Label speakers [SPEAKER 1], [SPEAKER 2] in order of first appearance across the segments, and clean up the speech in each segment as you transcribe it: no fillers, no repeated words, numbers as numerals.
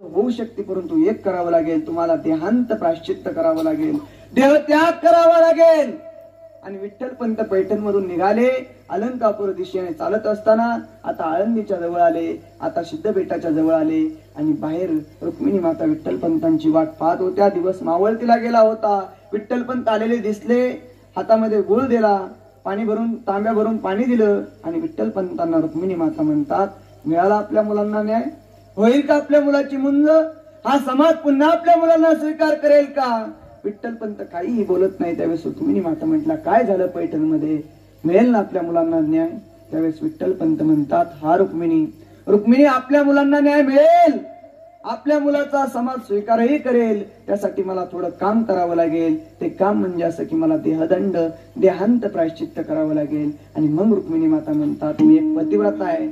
[SPEAKER 1] होऊ शकते, परंतु एक करावं लागेल, तुम्हाला देहांत प्रायश्चित्त करावं लागेल, देहत्याग करावा लागेल. आणि विठ्ठलपंत पैठण मधून निघाले. अलंकापूर दिशेने चालत असताना आता आळंदीच्या जवळ आले, आता सिद्धबेटाच्या जवळ आले आणि बाहेर रुक्मिणी माता विठ्ठलपंतांची वाट पाहत होत्या. दिवस मावळतीला गेला होता. विठ्ठलपंत आलेले दिसले, हातामध्ये गुळ दिला, पाणी भरून तांब्या भरून पाणी दिलं आणि विठ्ठलपंतांना रुक्मिणी माता म्हणतात, मिळाला आपल्या मुलांना न्याय? होईल का आपल्या मुलाची मुंज? हा समाज पुन्हा आपल्या मुलांना स्वीकार करेल का? विठ्ठलपंत काहीही बोलत नाही. त्यावेळेस रुक्मिणी माता म्हटला, काय झालं पैठण मध्ये? मिळेल ना आपल्या मुलांना न्याय? त्यावेळेस विठ्ठलपंत म्हणतात, हा रुक्मिणी आपल्या मुलांना न्याय मिळेल, आपल्या मुलाचा समाज स्वीकारही करेल. त्यासाठी मला थोडं काम करावं लागेल. ते काम म्हणजे असं की मला देहदंड देहांत प्रायश्चित्त करावं लागेल. आणि मग रुक्मिणी माता म्हणतात, मी एक पतिव्रता आहे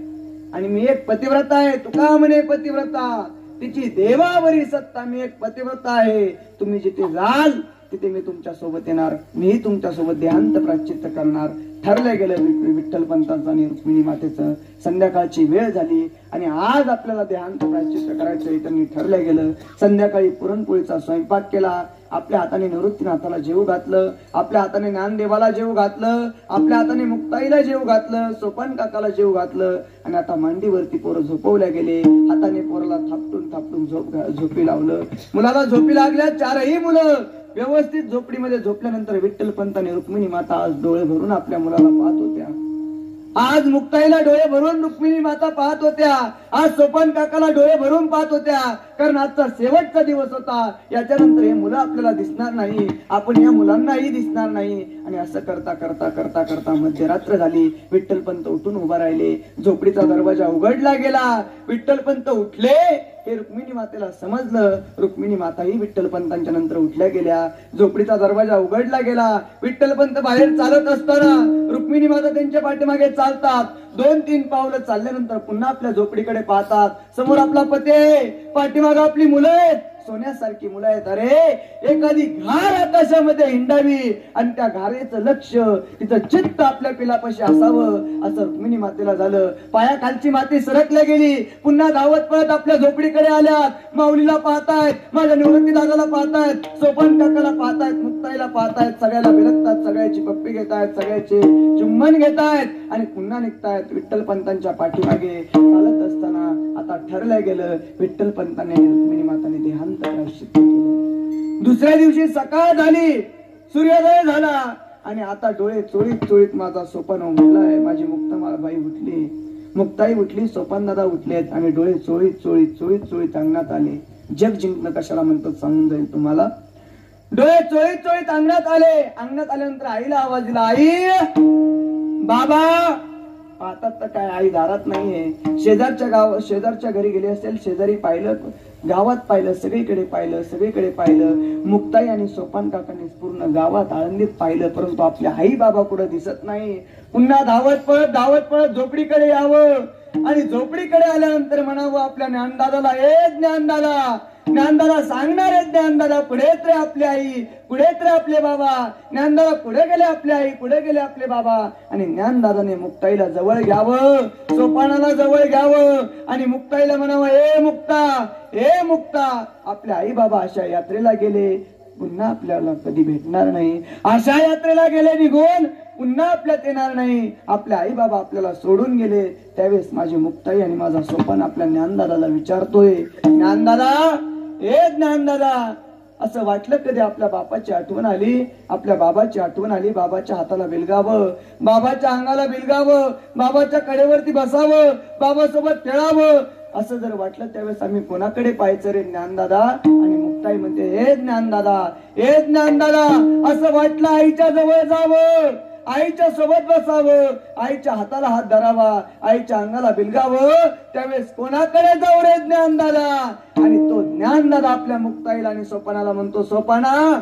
[SPEAKER 1] आणि मी एक पतिव्रता आहे. तुका म्हणे पतिव्रता तिची देवावरी सत्ता, मी एक पतिव्रता आहे. तुम्ही जिथे जाल तिथे मी तुमच्या सोबत येणार, मीही तुमच्या सोबत देहांत प्रायश्चित्त करणार. ठरलं गेलं विठ्ठलपंतांचं आणि रुक्मिणी मातेचं. संध्याकाळची वेळ झाली आणि आज आपल्याला देहांत प्रायश्चित्त करायचं इथं ठरलं गेलं. संध्याकाळी पुरणपोळीचा स्वयंपाक केला. आपल्या हाताने निवृत्तीनाथाला जेवू घातलं, आपल्या हाताने ज्ञानदेवाला जेवू घातलं, आपल्या हाताने मुक्ताईला जेवू घातलं, सोपान काकाला जेवू घातलं. आणि आता मांडीवरती पोरं झोपवल्या गेले. हाताने पोराला थापटून थापटून झोपी लावलं. मुलाला झोपी लागल्या. चारही मुलं व्यवस्थित झोपडीमध्ये झोपल्यानंतर विठ्ठलपंतांनी रुक्मिणी माता आज डोळे भरून आपल्या मुलाला पाहत होत्या. आज मुक्ताईला डोळे भरून रुक्मिणी माता पाहत होत्या. आज सोपान काकाला डोळे भरून पाहत होत्या. कारण आजचा शेवटचा दिवस होता. याच्यानंतर हे मुलं आपल्याला दिसणार नाही, आपण या मुलांनाही दिसणार नाही. आणि असं करता करता करता करता मध्यरात्र झाली. विठ्ठलपंत उठून उभा राहिले. झोपडीचा दरवाजा उघडला गेला. विठ्ठलपंत उठले हे रुक्मिणी मातेला समजलं. रुक्मिणी माताही विठ्ठलपंतांच्या नंतर उठल्या गेल्या. झोपडीचा दरवाजा उघडला गेला. विठ्ठलपंत बाहेर चालत असताना रुक्मिणी माता त्यांच्या पाठीमागे चालतात. 2-3 पावलं चालल्यानंतर पुन्हा आपल्या झोपडीकडे पाहतात. समोर आपला पती आहे, पाठीमागे आपली मुलं आहेत, सोन्यासारखी मुलं आहेत. अरे एखादी घार आकाशामध्ये हिंडावी आणि त्या घारेचं लक्ष तिचं चित्त आपल्या पिलापाशी असावं असं रुक्मिणी मातेला झालं. पायाखालची माती सरकल्या गेली. पुन्हा धावत पळत आपल्या झोपडीकडे आल्यात. माऊलीला पाहतायत, माझ्या निवृत्ती दादाला पाहतायत, सोपान काकाला पाहतायत, मुक्ताईला पाहतायत. सगळ्याला विलगतात, सगळ्याची पप्पी घेतायत, सगळ्याचे चुंबन घेतायत आणि पुन्हा निघतायत. विठ्ठलपंतांच्या पाठीमागे चालत असताना आता ठरलं गेलं, विठ्ठलपंतांनी आणि रुक्मिणी माताने देहांत प्रायश्चित्त केलं. दुसऱ्या दिवशी सकाळ झाली, सूर्योदय झाला आणि आता डोळे चोळीत चोळीत माझा सोपान उठलाय. माझी मुक्ताबाई उठली, मुक्ताई उठली, सोपान दादा उठलेत आणि डोळे चोळीत चोळीत चोळीत चोळीत अंगणात आले. जग जिंकणं कशाला म्हणतात सांगून जाईल तुम्हाला. डोळे चोळीत चोळीत अंगणात आले. अंगणात आल्यानंतर आईला आवाज दिला, आई बाबा. पाहतात तर काय, आई दारात नाहीये. शेजारच्या घरी गेले असेल, शेजारी पाहिलं, गावात पाहिलं, सगळीकडे पाहिलं. मुक्ताई आणि सोपान काकांनी पूर्ण गावात आळंदीत पाहिलं, परंतु आपल्या आई बाबा कुठं दिसत नाही. पुन्हा धावत पळत झोपडीकडे यावं आणि झोपडीकडे आल्यानंतर म्हणावं आपल्या ज्ञानदादाला, ए ज्ञानदादा सांगणार आहे ज्ञानदादा, पुढेच रे आपली आई, पुढेच रे आपले बाबा. ज्ञानदादा पुढे गेले आपली आई, पुढे गेले आपले बाबा. आणि ज्ञानदादाने मुक्ताईला जवळ घ्यावं, सोपानाला जवळ घ्यावं आणि मुक्ताईला म्हणावं, ए मुक्ता, आपल्या आई बाबा अशा यात्रेला गेले, पुन्हा आपल्याला कधी भेटणार नाही. अशा यात्रेला गेले निघून, पुन्हा आपल्यात येणार नाही. आपल्या आई बाबा आपल्याला सोडून गेले. त्यावेळेस माझी मुक्ताई आणि माझा सोपान आपल्या ज्ञानदादाला विचारतोय, ज्ञानदादा असं वाटलं कधी आपल्या बापाची आठवण आली, आपल्या बाबाची आठवण आली, बाबाच्या हाताला बिलगावं, बाबाच्या अंगाला बिलगावं, बाबाच्या कडेवरती बसावं, बाबासोबत खेळावं असं जर वाटलं त्यावेळेस आम्ही कोणाकडे पाहायचं रे ज्ञानदादा. आणि मुक्ताई म्हणते, हे ज्ञानदादा असं वाटलं आईच्या जवळ जावं, आईच्या सोबत बसावं, आईच्या हाताला हात धरावा, आईच्या अंगाला बिलगावं. त्यावेळेस कोणाकडे जाऊ रे ज्ञानदादा. आणि तो ज्ञानदादा आपल्या मुक्ताईला आणि सोपानाला म्हणतो, सोपाना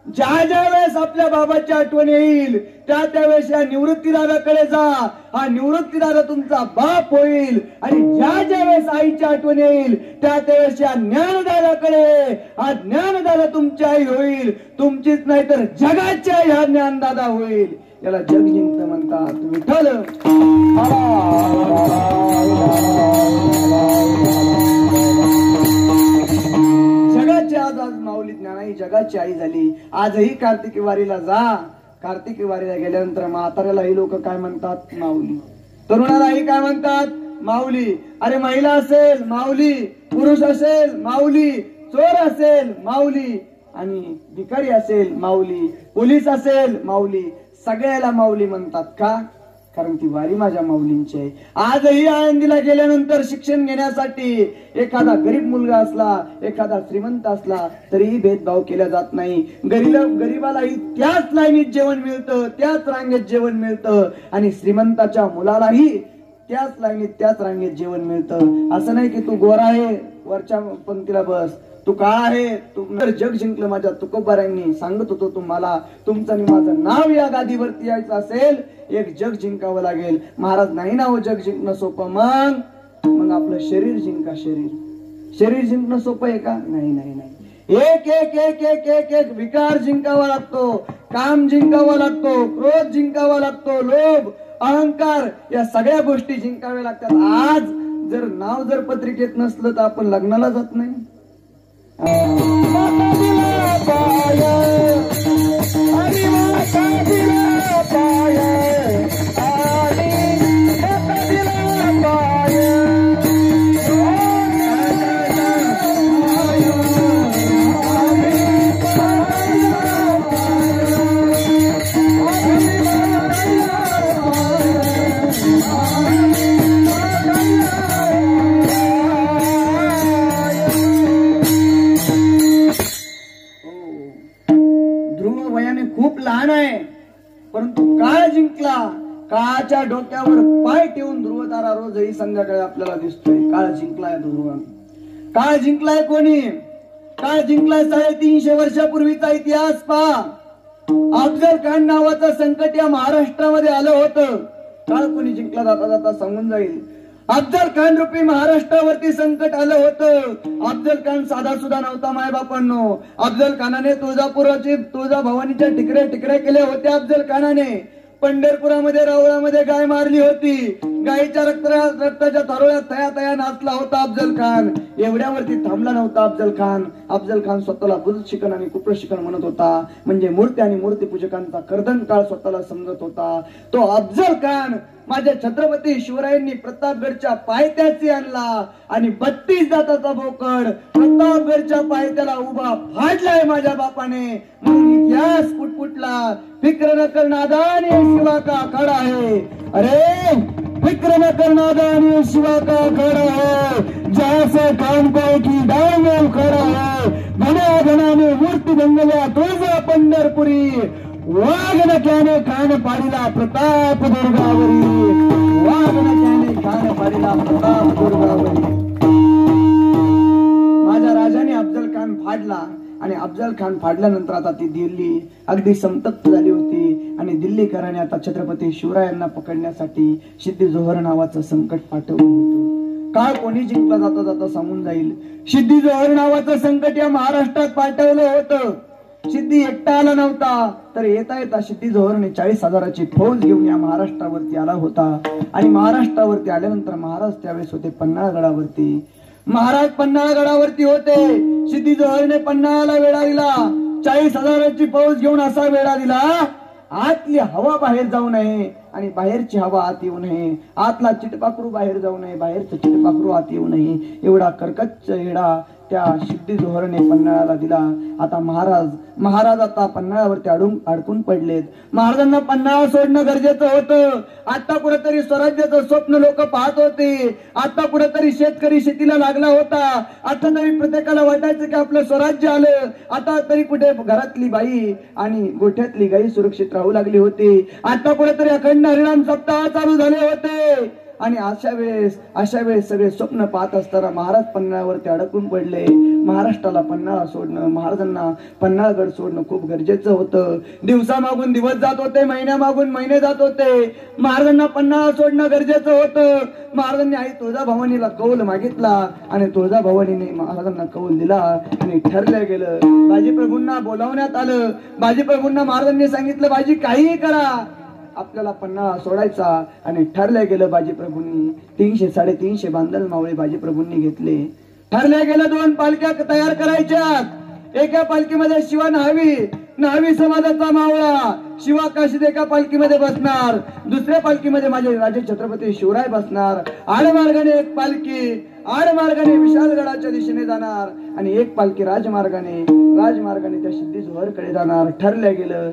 [SPEAKER 1] ज्या वेळेस आपल्या बाबाची आठवण येईल त्यावेळेस या निवृत्तीदादाकडे जा. हा निवृत्तीदादा तुमचा बाप होईल. आणि ज्या वेळेस आईची आठवण येईल त्यावेळेस या ज्ञानदादाकडे, हा ज्ञानदादा तुमची आई होईल. तुमचीच नाही तर जगाची आई हा ज्ञानदादा होईल. याला जग जिंकणं म्हणतात. विठ्ठल आज माऊली ज्ञानाई जगाची आई झाली. आजही कार्तिकी वारीला जा. कार्तिकी वारीला गेल्यानंतर म्हाताऱ्यालाही लोक काय म्हणतात? माऊली. तरुणालाही काय म्हणतात? माऊली. अरे महिला असेल माऊली, पुरुष असेल माऊली, चोर असेल माऊली, आणि भिकारी असेल माऊली, पोलीस असेल माऊली, सगळ्याला माऊली म्हणतात. का? कारण ती वारी माझ्या माऊलींची आहे. आजही आळंदीला गेल्यानंतर शिक्षण घेण्यासाठी एखादा गरीब मुलगा असला, एखादा श्रीमंत असला, तरीही भेदभाव केला जात नाही. गरीबालाही त्याच लाईनीत जेवण मिळतं, त्याच रांगेत जेवण मिळतं, आणि श्रीमंताच्या मुलालाही त्याच लाईनीत त्याच रांगेत जेवण मिळतं. असं नाही की तू गोरा आहे वरच्या पंक्तीला बस, तू काळा आहे. तू जग जिंकलं माझ्या तुकोबारांनी सांगत होतो तुम्हाला, तुमचं आणि माझं नाव या गादीवरती यायचं असेल, एक जग जिंकावं लागेल. महाराज नाही ना हो जग जिंकणं सोपं. मग आपलं शरीर जिंका. शरीर जिंकणं सोपं आहे का? नाही नाही नाही. एक एक एक एक एक एक विकार जिंकावा लागतो, काम जिंकावा लागतो, क्रोध जिंकावा लागतो, लोभ, अहंकार, या सगळ्या गोष्टी जिंकाव्या लागतात. आज जर नाव जर पत्रिकेत नसलं तर आपण लग्नाला जात नाही. खूप लहान आहे, परंतु काळ जिंकला. काळाच्या डोक्यावर पाय ठेवून ध्रुव तारा रोजही संध्याकाळी आपल्याला दिसतोय. काळ जिंकलाय ध्रुव. काळ जिंकलाय कोणी? काळ जिंकलाय 350 वर्षापूर्वीचा इतिहास पहा. अफजल खान नावाचं संकट या महाराष्ट्रामध्ये आलं होतं. काळ कोणी जिंकला जाता जाता सांगून जाईल. अफजल खान रूपी महाराष्ट्रावरती संकट आलं होतं. अफजल खान साधा सुद्धा नव्हता मायबापांनो. अफजल खानाने तुळजाभवानीच्या टिकरे केले होते. अफजल खानाने पंढरपुरामध्ये रावळामध्ये गाय मारली होती. गायीच्या रक्ताच्या थारोळ्यात तया नाचला होता अफजल खान. एवढ्यावरती थांबला नव्हता अफजल खान. अफजल खान स्वतःला बुज शिकन आणि कुप्रशिकन म्हणत होता. म्हणजे मूर्ती आणि मूर्तीपूजकांचा कर्दन काळ स्वतःला समजत होता. तो अफजल खान माझ्या छत्रपती शिवरायांनी प्रतापगडच्या पायथ्याशी आणला आणि 32 दाताचा बोकड प्रतापगडच्या पायथ्याला उभा फाडलाय माझ्या बापाने. म्हणून इतिहास फुटफुटला. फिक्र न कर नादान ये शिवा का खड़ा है. अरे फिक्र न कर नादान ये शिवा का खड़ा है. जैसे कान को की डाल में खड़ा है. घना घना में मूर्ती बंगल्या तुळजा पंढरपुरी. वाघ नक्याने खान पाडीला प्रताप दुर्गावरी. वाघ नक्याने खान पाडीला प्रताप दुर्गावरी. माझ्या राजाने अफजल खान फाडला आणि अफजल खान फाडल्यानंतर आता ती दिल्ली अगदी संतप्त झाली होती. आणि दिल्लीकरांनी आता छत्रपती शिवरायांना पकडण्यासाठी सिद्धी जोहर नावाचं संकट पाठवलं होतं. काळ कोणी जिंकला जाता जाता सांगून जाईल. सिद्धी जोहर नावाचं संकट या महाराष्ट्रात पाठवलं होतं. सिद्धी एकटा आला नव्हता, तर येता येता सिद्धी जोहरने 40,000ची फौज घेऊन या महाराष्ट्रावरती आला होता. आणि महाराष्ट्रावरती आल्यानंतर महाराज त्यावेळेस होते पन्हाळगडावरती. महाराज पन्हाळगडावरती होते. सिद्धी जोहरने पन्हाळाला वेढा दिला. 40,000ची फौज घेऊन असा वेढा दिला, आतली हवा बाहेर जाऊ नये आणि बाहेरची हवा आत येऊ नये. आतला चिटपाखरू बाहेर जाऊ नये, बाहेरचं चिटपाखरू आत येऊ नये. एवढा कर्कच्च वेढा त्या सिद्धी जोहरने पन्हाळाला दिला. आता महाराज आता पन्हाळावरती अडकून पडलेत. महाराजांना पन्हाळा सोडणं गरजेचं होतं. आता कुठेतरी स्वराज्याचं स्वप्न लोक पाहत होते. आता कुठेतरी शेतकरी शेतीला लागला होता. आता तरी प्रत्येकाला वाटायचं की आपलं स्वराज्य आलं. आता तरी कुठे घरातली बाई आणि गोठ्यातली गाई सुरक्षित राहू लागली होती. आता कुठेतरी अखंड हरिनाम सप्ताह चालू झाले होते. आणि अशा वेळेस सगळे स्वप्न पाहत असताना महाराज पन्हाळावरती अडकून पडले. महाराष्ट्राला पन्हाळा सोडणं, महाराजांना पन्हाळगड सोडणं खूप गरजेचं होतं. दिवसामागून दिवस जात होते, महिन्यामागून महिने जात होते. महाराजांना पन्हाळा सोडणं गरजेचं होतं. महाराजांनी आई तुळजाभवानीला कौल मागितला आणि तुळजाभवानीने महाराजांना कौल दिला आणि ठरलं गेलं. बाजीप्रभूंना बोलावण्यात आलं. बाजीप्रभूंना महाराजांनी सांगितलं, बाजी काहीही करा, आपल्याला पन्हाळा सोडायचा. आणि ठरलं गेलं. बाजीप्रभूंनी 300-350 बांधल मावळे बाजीप्रभूंनी घेतले. ठरलं गेलं 2 पालख्या तयार करायच्या. एका पालखीमध्ये शिवा न्हावी समाजाचा मावळा शिवा काशीद एका पालखीमध्ये बसणार, दुसऱ्या पालखीमध्ये माझे राजे छत्रपती शिवराय बसणार. आडमार्गाने एक पालखी आडमार्गाने विशालगडाच्या दिशेने जाणार आणि एक पालखी राजमार्गाने त्या सिद्धी जोहरकडे जाणार. ठरल्या गेलं.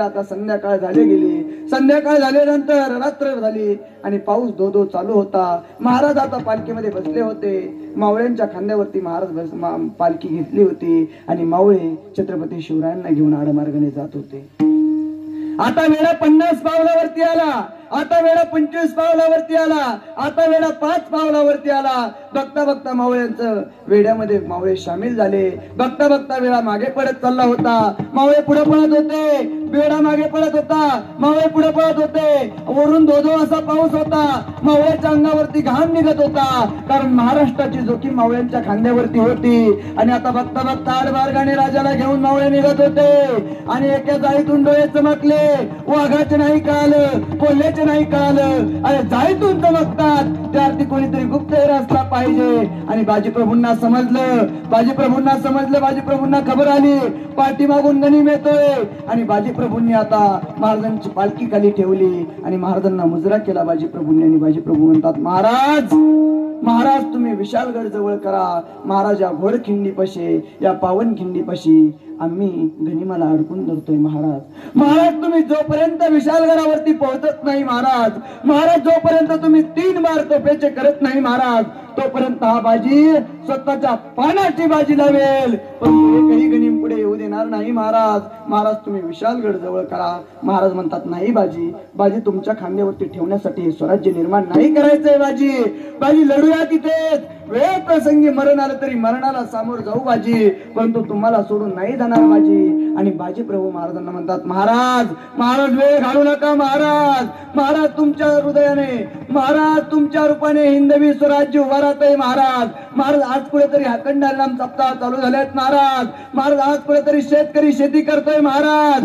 [SPEAKER 1] आता संध्याकाळ झाल्यानंतर रात्र झाली आणि पाऊस धो चालू होता. महाराज आता पालखीमध्ये बसले होते. मावळ्यांच्या खांद्यावरती महाराज पालखी घेतली होती आणि मावळे छत्रपती शिवरायांना घेऊन आडमार्गाने जात होते. आता वेळा 50 पावलावरती आला, आता वेळा 25 पावलावरती आला, आता वेळा 5 पावलावरती आला. बघता मावळ्यांचं वेड्यामध्ये मावळे सामील झाले. बघता वेळा मागे पडत चालला होता. मावळे पुढे पळत होते, वेडा मागे पळत होता. मावळे पुढे पळत होते. वरून धो असा पाऊस होता. मावळ्याच्या अंगावरती घाम निघत होता, कारण महाराष्ट्राची जोखीम मावळ्यांच्या खांद्यावरती होती. आणि आता बघता आडमार्गाने राजाला घेऊन मावळे निघत होते आणि एका जाळीतून डोळे चमकले. वाघाचे नाही कळालं, कोल्ह्याचे नाही कळालं. अरे जाळीतून चमकतात त्यावरती कोणीतरी गुप्तहेर असला पाहिजे. आणि बाजीप्रभूंना समजलं. बाजीप्रभूंना खबर आली पाठीमागून गनिम येतोय. आणि बाजीप्रभूंनी आता महाराजांची पालखी खाली ठेवली आणि महाराजांना मुजरा केला बाजीप्रभूंनी. आणि बाजीप्रभू म्हणतात, महाराज तुम्ही विशालगड जवळ करा. महाराज या घोड खिंडीपाशी, या पावन खिंडीपाशी आम्ही गनिमाला अडकून धरतोय. महाराज तुम्ही जोपर्यंत विशालगडावरती पोहोचत नाही महाराज जोपर्यंत तुम्ही 3 बार तोफेचे करत नाही महाराज, तोपर्यंत हा बाजी स्वतःच्या पानाची बाजी लावेल, पण एकही गनिम पुढे येऊ देणार नाही. महाराज तुम्ही विशालगड जवळ करा. महाराज म्हणतात, नाही बाजी तुमच्या खांद्यावरती ठेवण्यासाठी स्वराज्य निर्माण नाही करायचंय. बाजी लढूया तिथेच. वेळ प्रसंगी मरण आलं तरी मरणाला सामोर जाऊ बाजी, परंतु तुम्हाला सोडून नाही जाणार बाजी. आणि बाजी प्रभू महाराजांना म्हणतात, महाराज वेळ घालू नका. महाराज तुमच्या हृदयाने, महाराज तुमच्या रूपाने हिंदवी स्वराज्य उभा राहतंय. महाराज आज कुठेतरी अखंड हरिनाम सप्ताह चालू झालेत. महाराज आज कुठेतरी शेतकरी शेती करतोय. महाराज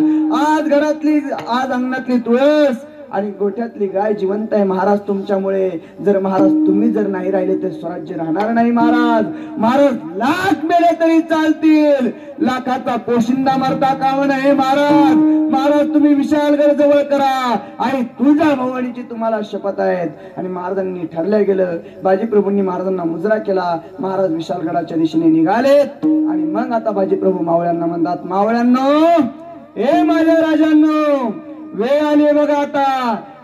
[SPEAKER 1] आज अंगणातली तुळस आणि गोठ्यातली गाय जिवंत आहे. महाराज तुमच्यामुळे. महाराज तुम्ही जर नाही राहिले तर स्वराज्य राहणार नाही. महाराज लाख मेले तरी चालतील, लाखाचा पोशिंदा मरता कामा नये. महाराज तुम्ही विशालगड जवळ करा आणि तुझ्या भवानीची तुम्हाला शपथ आहेत. आणि महाराजांनी ठरलं गेलं. बाजीप्रभूंनी महाराजांना मुजरा केला. महाराज विशालगडाच्या दिशेने निघालेत. आणि मग आता बाजीप्रभू मावळ्यांना म्हणतात, मावळ्यांनो, हे माझ्या राजांनो, वेळ आली बघा.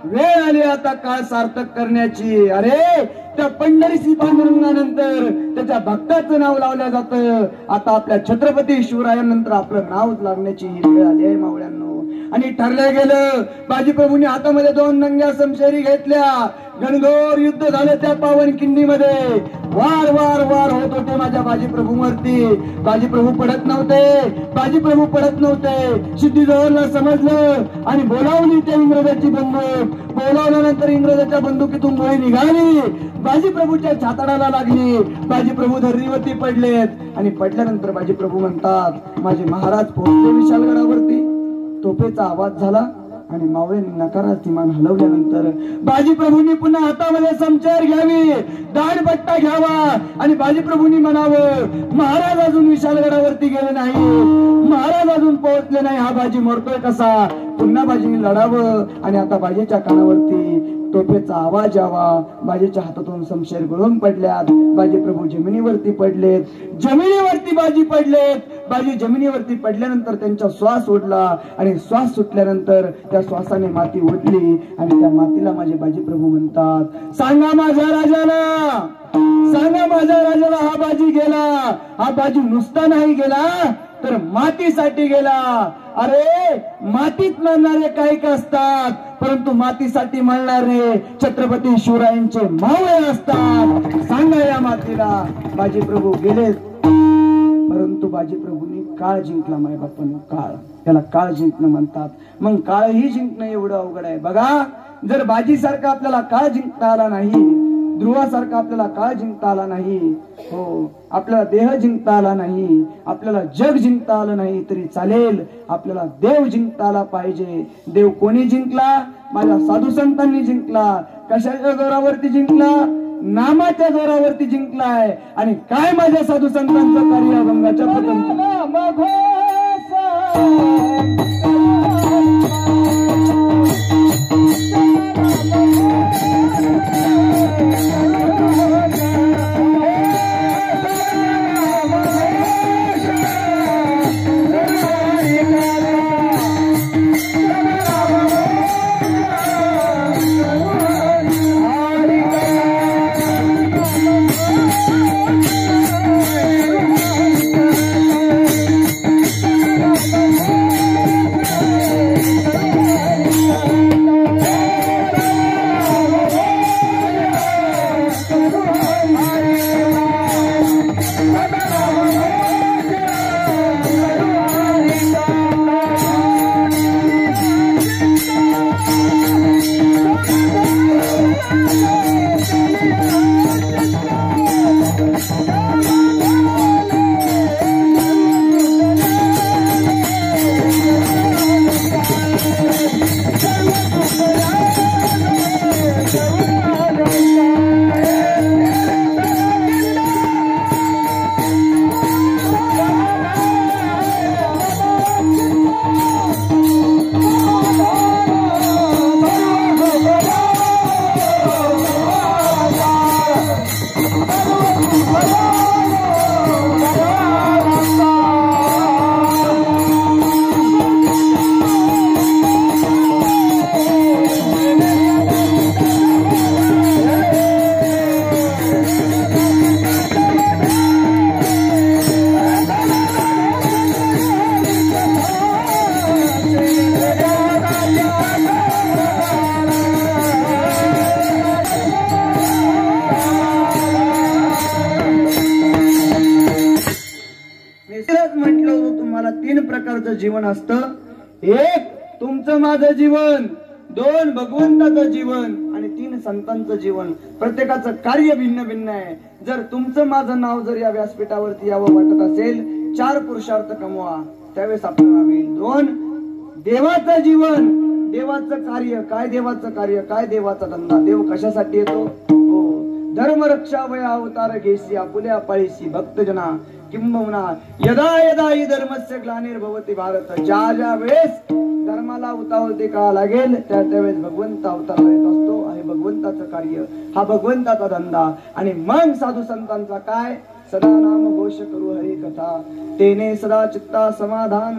[SPEAKER 1] वेळ आली आता काळ सार्थक करण्याची. अरे त्या पंढरीची पांडुरंगानंतर त्याच्या भक्ताचं नाव लावलं जातं. आता आपल्या छत्रपती शिवरायांनंतर आपलं नाव लागण्याची ही वेळ आली आहे मावळ्यांनो. आणि ठरलं गेलं. बाजीप्रभूंनी हातामध्ये 2 नंग्या समशेरी घेतल्या. घनघोर युद्ध झालं त्या पावन किंडीमध्ये. वार होत होते माझ्या बाजीप्रभूंवरती. बाजीप्रभू पडत नव्हते. सिद्धी जोहरला समजलं आणि बोलावली त्या इंग्रजाची बंदूक. बोलावल्यानंतर इंग्रजाच्या बंदुकीतून गोळी निघाली. बाजीप्रभूच्या छाताडाला लागली. बाजीप्रभू धरणीवरती पडलेत. आणि पडल्यानंतर बाजीप्रभू म्हणतात, माझे महाराज पोहोचले विशालगडावरती. तोफेचा आवाज झाला आणि मावळ्यांनी नकारार्थी मान हलवल्यानंतर बाजीप्रभूंनी पुन्हा हातामध्ये समशेर घ्यावी, दांडपट्टा घ्यावा आणि बाजीप्रभूंनी म्हणावं, महाराज अजून विशालगडावरती गेले नाही, महाराज अजून पोहोचले नाही, हा बाजी मरतोय कसा. पुन्हा बाजीने लढावं आणि आता बाजीच्या कानावरती तोफेचा आवाज यावा. बाजीच्या हातातून समशेर गळून पडल्यात. बाजीप्रभू जमिनीवरती पडलेत. बाजी पडलेत. बाजी जमिनीवरती पडल्यानंतर त्यांचा श्वास ओढला आणि श्वास सुटल्यानंतर त्या श्वासाने माती ओढली आणि त्या मातीला माझे बाजीप्रभू म्हणतात, सांगा माझ्या राजाला हा बाजी गेला. हा बाजी नुसता नाही गेला तर मातीसाठी गेला. अरे मातीत मरणारे काही का असतात, परंतु मातीसाठी मरणारे छत्रपती शिवरायांचे मावळे असतात. सांगा या मातीला. बाजीप्रभू गेले, परंतु बाजीप्रभूंनी काळ जिंकला. माय बापांनी काळ, त्याला काळ जिंकणं म्हणतात. मग काळही जिंकणं एवढं अवघड आहे बघा. जर बाजीसारखा आपल्याला काळ जिंकता आला नाही, ध्रुवासारखा आपल्याला काळ जिंकता आला नाही, हो आपल्याला देह जिंकता आला नाही, आपल्याला जग जिंकता आलं नाही तरी चालेल, आपल्याला देव जिंकता आला पाहिजे. देव कोणी जिंकला? माझ्या साधू संतांनी जिंकला. कशाच्या जोरावरती जिंकला? नामाच्या जोरावरती जिंकलाय. आणि काय माझ्या साधू संतांचं कार्य अभंगाच्या म्हटलं होतं तुम्हाला 3 प्रकारचं जीवन असतं. 1 तुमचं माझं जीवन, 2 भगवंताचं जीवन आणि 3 संतांचं जीवन. प्रत्येकाचं कार्य भिन्न भिन्न आहे. जर तुमचं माझं नाव जर या व्यासपीठावरती यावं वाटत असेल, 4 पुरुषार्थ कमवा, त्यावेळेस आपलं नाव येईल. 2 देवाचं जीवन, देवाचं कार्य. काय देवाचं कार्य, काय देवाचा धंदा, देव कशासाठी येतो? धर्म रक्षा वया अवतार घेसी आपुल्या पाळीसी भक्तजना किंबहुना यदा यदा हि धर्मस्य ग्लानिर्भवति भारत. ज्या ज्या वेळेस धर्माला उतावळते काळ लागेल त्या त्यावेळेस भगवंत अवतारला येत असतो. हे भगवंताचं कार्य, हा भगवंताचा धंदा. आणि मग साधू संतांचा काय? सदा नाम घोष करू हरी कथा, तेने सदा चित्ता समाधान.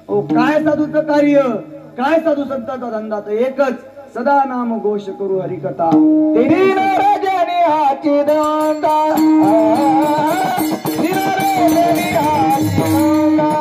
[SPEAKER 1] ओ काय साधूचं कार्य, काय साधू संतांचा धंदा? तर एकच, सदा नाम घोष करू हरी कथा, तेने नाराजनी हाची दांडा, निराजनी हाची दांडा.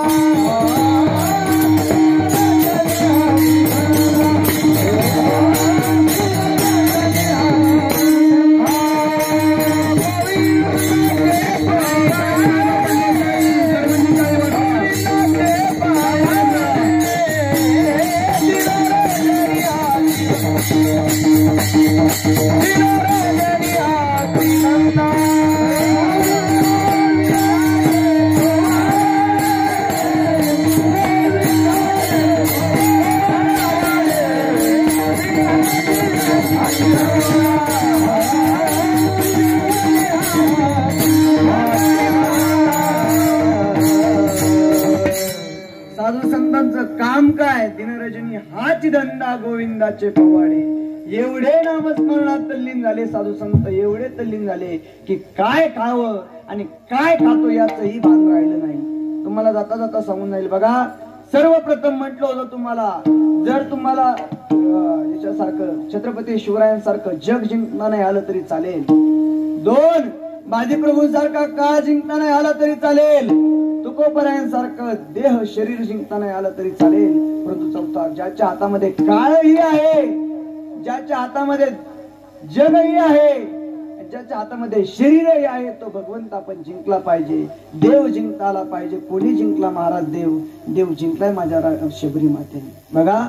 [SPEAKER 1] साधू संतांचं काम काय? दिनरजनी हाच धंदा गोविंदाचे पवाडे. एवढे नामस्मरणात तल्लीन झाले साधू संत, एवढे तल्लीन झाले की काय खावं आणि काय खातो याचंही भान राहिलं नाही. तुम्हाला जाता जाता सांगून जाईल बघा. सर्वप्रथम म्हटलं होतं तुम्हाला, जर तुम्हाला याच्यासारखं छत्रपती शिवरायांसारखं जग जिंकता नाही आलं तरी चालेल. 2 बाजीप्रभूंसारखा काळ जिंकता नाही आला तरी चालेल. तुकोबरायांसारखं देह शरीर जिंकता नाही आलं तरी चालेल. परंतु 4था, ज्याच्या हातामध्ये काळही आहे, ज्याच्या हातामध्ये जगही आहे, ज्याच्या हातामध्ये शरीरही आहे, तो भगवंत आपण जिंकला पाहिजे. देव जिंकता आला पाहिजे. कोणी जिंकला? महाराज देव. देव जिंकलाय माझ्या शबरी मातेने. बघा,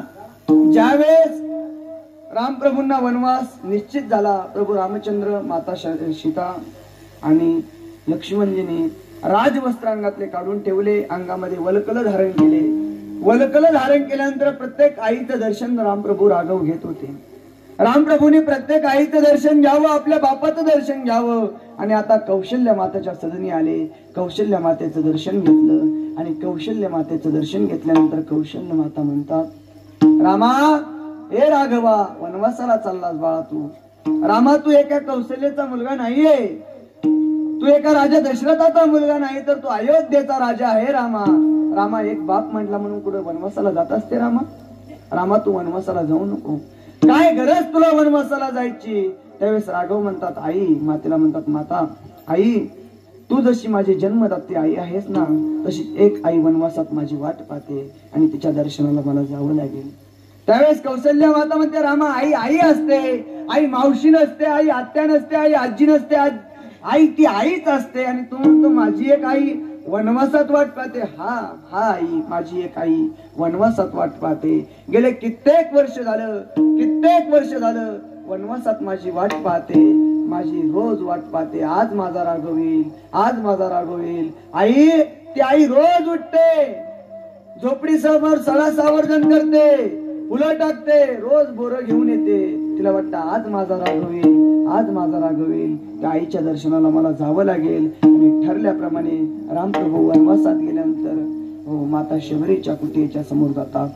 [SPEAKER 1] ज्यावेळेस रामप्रभूंना वनवास निश्चित झाला, प्रभू रामचंद्र, माता सीता आणि लक्ष्मणजीने राजवस्त्र अंगातले काढून ठेवले, अंगामध्ये वलकल धारण केले. वलकल धारण केल्यानंतर प्रत्येक आईचं दर्शन रामप्रभू राघव घेत होते. रामप्रभूंनी प्रत्येक आईचं दर्शन घ्यावं, आपल्या बापाचं दर्शन घ्यावं. आणि आता कौशल्य मातेच्या सदनी आले. कौशल्य मातेचं दर्शन घेतलं आणि कौशल्य मातेचं दर्शन घेतल्यानंतर कौशल्य माता म्हणतात, रामा हे राघवा, वनवासाला चाललास बाळा तू. रामा तू एका कौशल्याचा मुलगा नाहीये, तू एका राजा दशरथाचा मुलगा नाही, तर तू अयोध्येचा राजा आहे रामा. रामा एक बाप म्हटला म्हणून कुठे वनवासाला जात असते रामा? रामा तू वनवासाला जाऊ नको, काय गरज तुला वनवासाला जायची? त्यावेळेस राघव म्हणतात आई, मातेला म्हणतात माता आई, तू जशी माझी जन्मदाती आई आहेस ना, तशी एक आई वनवासात माझी वाट पाहते आणि तिच्या दर्शनाला मला जावं लागेल. त्यावेळेस कौशल्य माता म्हणते रामा आई आई असते, आई मावशी नसते, आई आत्या नसते, आई आजी नसते, आई ती आईच असते. आणि तू म्हणतो माझी एक आई वनवासात वाट पाहते. हा हा आई, माझी एक आई वनवासात वाट पाहते. गेले कित्येक वर्ष झालं वनवासात माझी वाट पाहते, माझी रोज वाट पाहते. आज माझा राघव येईल, आज माझा राघव येईल. आई ती आई रोज उठते, झोपडी समोर सडा सावर्जन करते, फुलं टाकते, रोज बोरं घेऊन येते. तिला वाटतं आज माझा राघव येईल, आज माझा राघव येईल. त्या आईच्या दर्शनाला मला जावं लागेल. आणि ठरल्याप्रमाणे रामप्रभू वनवासात गेल्यानंतर माता शबरीच्या कुटियेच्या समोर जातात.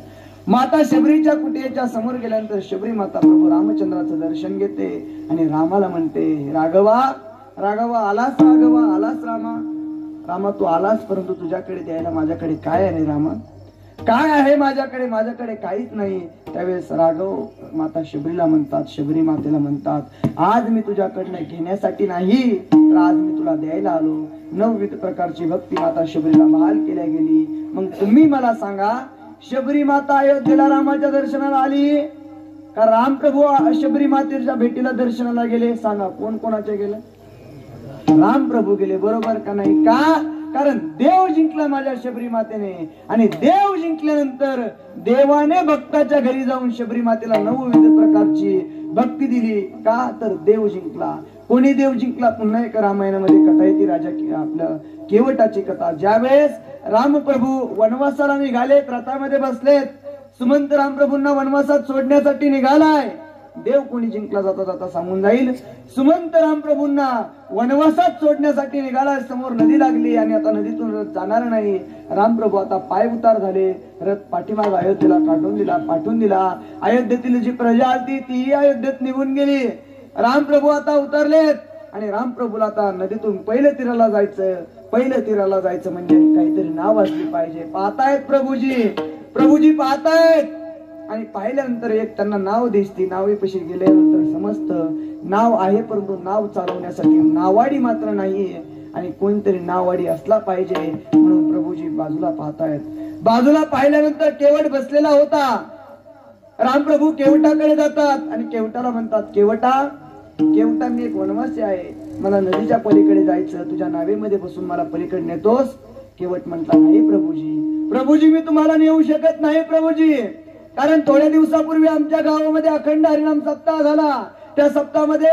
[SPEAKER 1] माता शबरीच्या कुटियेच्या समोर गेल्यानंतर शबरी माता प्रभू रामचंद्राचं दर्शन घेते आणि रामाला म्हणते, राघवा राघवा आलास, राघवा आलास. रामा रामा तू आलास, परंतु तुझ्याकडे द्यायला माझ्याकडे काय आहे रामा? काय आहे माझ्याकडे? माझ्याकडे काहीच नाही. त्यावेळेस राघव माता शबरीला म्हणतात, शबरी मातेला म्हणतात, आज मी तुझ्याकडनं घेण्यासाठी नाही, तर आज मी तुला द्यायला आलो. 9 प्रकारची भक्ती माता शबरीला बहाल केल्या गेली. मग तुम्ही मला सांगा, शबरी माता अयोध्येला रामाच्या दर्शनाला आली का रामप्रभू शबरी मातेच्या भेटीला दर्शनाला गेले? सांगा कोण कोणाच्या गेलं? रामप्रभू गेले, बरोबर का नाही? का? कारण देव जिंकला माझ्या शबरी मातेने. आणि देव जिंकल्यानंतर देवाने भक्ताच्या घरी जाऊन शबरी मातेला 9 प्रकारची भक्ती दिली. का? तर देव जिंकला. कोणी देव जिंकला? पुन्हा एक रामायणामध्ये कथा येते, राजा आपल्या केवटाची कथा. ज्यावेळेस रामप्रभू वनवासाला निघाले, रथामध्ये बसलेत, सुमंत रामप्रभूंना वनवासात सोडण्यासाठी निघालाय. देव कोणी जिंकला जाता जाता सांगून जाईल. सुमंत रामप्रभूंना वनवासात सोडण्यासाठी निघाला. समोर नदी लागली आणि आता नदीतून रथ जाणार नाही. रामप्रभू आता पाय उतार झाले, रथ पाठीमाग अयोध्येला पाठवून दिला. अयोध्येतील जी प्रजा आली तीही अयोध्येत निघून गेली. रामप्रभू आता उतरलेत आणि रामप्रभूला आता नदीतून पहिल्या तीराला जायचं म्हणजे काहीतरी नाव असली पाहिजे. पाहतायत प्रभूजी पाहतायत आणि पाहिल्यानंतर एक त्यांना नाव दिसते. नावेपाशी गेल्यानंतर समजतं नाव आहे, परंतु नाव चालवण्यासाठी नावाडी मात्र नाहीये आणि कोणतरी नावाडी असला पाहिजे. म्हणून प्रभूजी बाजूला पाहतायत. बाजूला पाहिल्यानंतर केवट बसलेला होता. रामप्रभू केवटाकडे जातात आणि केवटाला म्हणतात, केवटा मी एक वनवासी आहे, मला नदीच्या पलीकडे जायचं, तुझ्या नावेमध्ये बसून मला पलीकडे नेतोस? केवट म्हटला, नाही प्रभूजी मी तुम्हाला नेऊ शकत नाही प्रभूजी, कारण थोड्या दिवसापूर्वी आमच्या गावामध्ये अखंड हरिनाम सप्ताह झाला. त्या सप्ताहामध्ये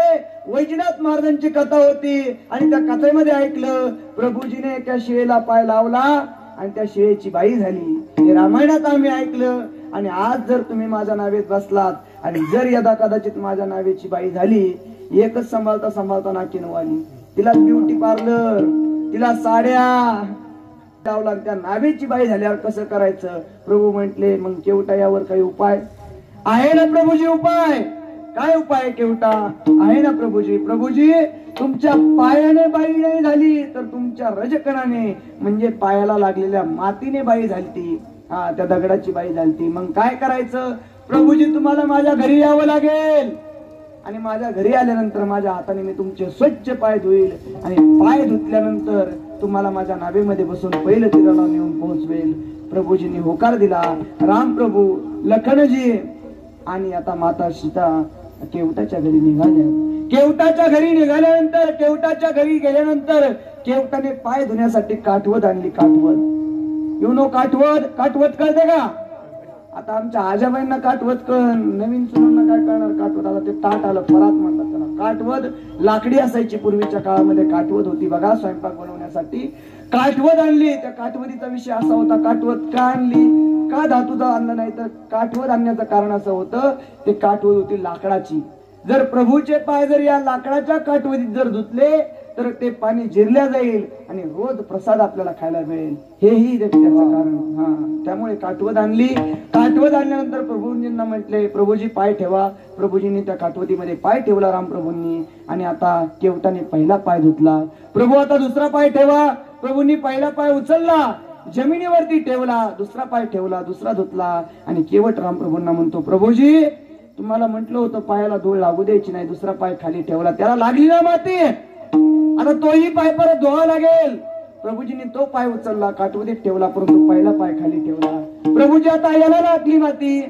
[SPEAKER 1] वैजनाथ महाराजांची कथा होती आणि त्या कथेमध्ये ऐकलं प्रभूजीने एका शिळेला पाय लावला आणि त्या शिळेची बाई झाली. हे रामायणात आम्ही ऐकलं. आणि आज जर तुम्ही माझ्या नावेत बसलात आणि जर यदा कदाचित माझ्या नावेची बाई झाली, एकच सांभाळता नाकीनं आली, तिला ब्युटी पार्लर, तिला साड्या लावला, त्या नावेची बाई झाल्यावर कसं करायचं? प्रभू म्हटले, मग केवटा यावर काही उपाय आहे ना प्रभूजी? उपाय काय? उपाय केवटा आहे ना प्रभूजी तुमच्या पायाने बाई नाही झाली तर तुमच्या रजकणाने म्हणजे पायाला लागलेल्या मातीने बाई झालती, त्या दगडाची बाई झालती. मग काय करायचं? प्रभूजी तुम्हाला माझ्या घरी यावं लागेल आणि माझ्या घरी आल्यानंतर माझ्या हाताने मी तुमचे स्वच्छ पाय धुईल आणि पाय धुतल्यानंतर तुम्हाला माझ्या नावेमध्ये बसून पहिलं तीराला नेऊन पोहोचवेल. प्रभूजींनी होकार दिला. रामप्रभू, लखनजी आणि आता माता सीता केवटाच्या घरी निघाल्या. केवटाच्या घरी गेल्यानंतर केवटाने पाय धुण्यासाठी काठवत आणली. काठवत कळते का? आता आमच्या आजाबाईंना काठवत नवीन सुनांना काय करणार? काठवत आता ते ताट आलं, परात म्हणतात त्याला. काठवत लाकडी असायची पूर्वीच्या काळामध्ये, काठवत होती बघा स्वयंपाक बनवण्यासाठी. काठवद आणली. त्या काठवदीचा विषय असा होता, काठवद का आणली, का धातूचा आणलं नाही, तर काठवद आणण्याचं कारण असं होतं, ते काठवद होती लाकडाची. जर प्रभूचे पाय जर या लाकडाच्या काठवदीत जर धुतले तर ते पाणी जिरल्या जाईल आणि रोज प्रसाद आपल्याला खायला मिळेल, हेही त्याचं कारण. त्यामुळे काठवद आणली. काठवद आणल्यानंतर प्रभूजींना म्हटले, प्रभूजी पाय ठेवा. प्रभूजींनी त्या काठवदीमध्ये पाय ठेवला रामप्रभूंनी, आणि आता केवटाने पहिला पाय धुतला. प्रभू आता दुसरा पाय ठेवा. प्रभूंनी पहिला पाय उचलला, जमिनीवरती ठेवला, दुसरा पाय ठेवला, दुसरा धुतला, आणि केवट रामप्रभूंना म्हणतो, प्रभूजी तुम्हाला म्हटलं होतं पायाला धूळ लागू द्यायची नाही. दुसरा पाय खाली ठेवला, त्याला लागली ना माती, आता तोही पाय परत धुवा लागेल. प्रभूजींनी तो पाय उचलला, काठवदीत ठेवला, परंतु पहिला पाय खाली ठेवला. प्रभूजी आता याला लागली माती,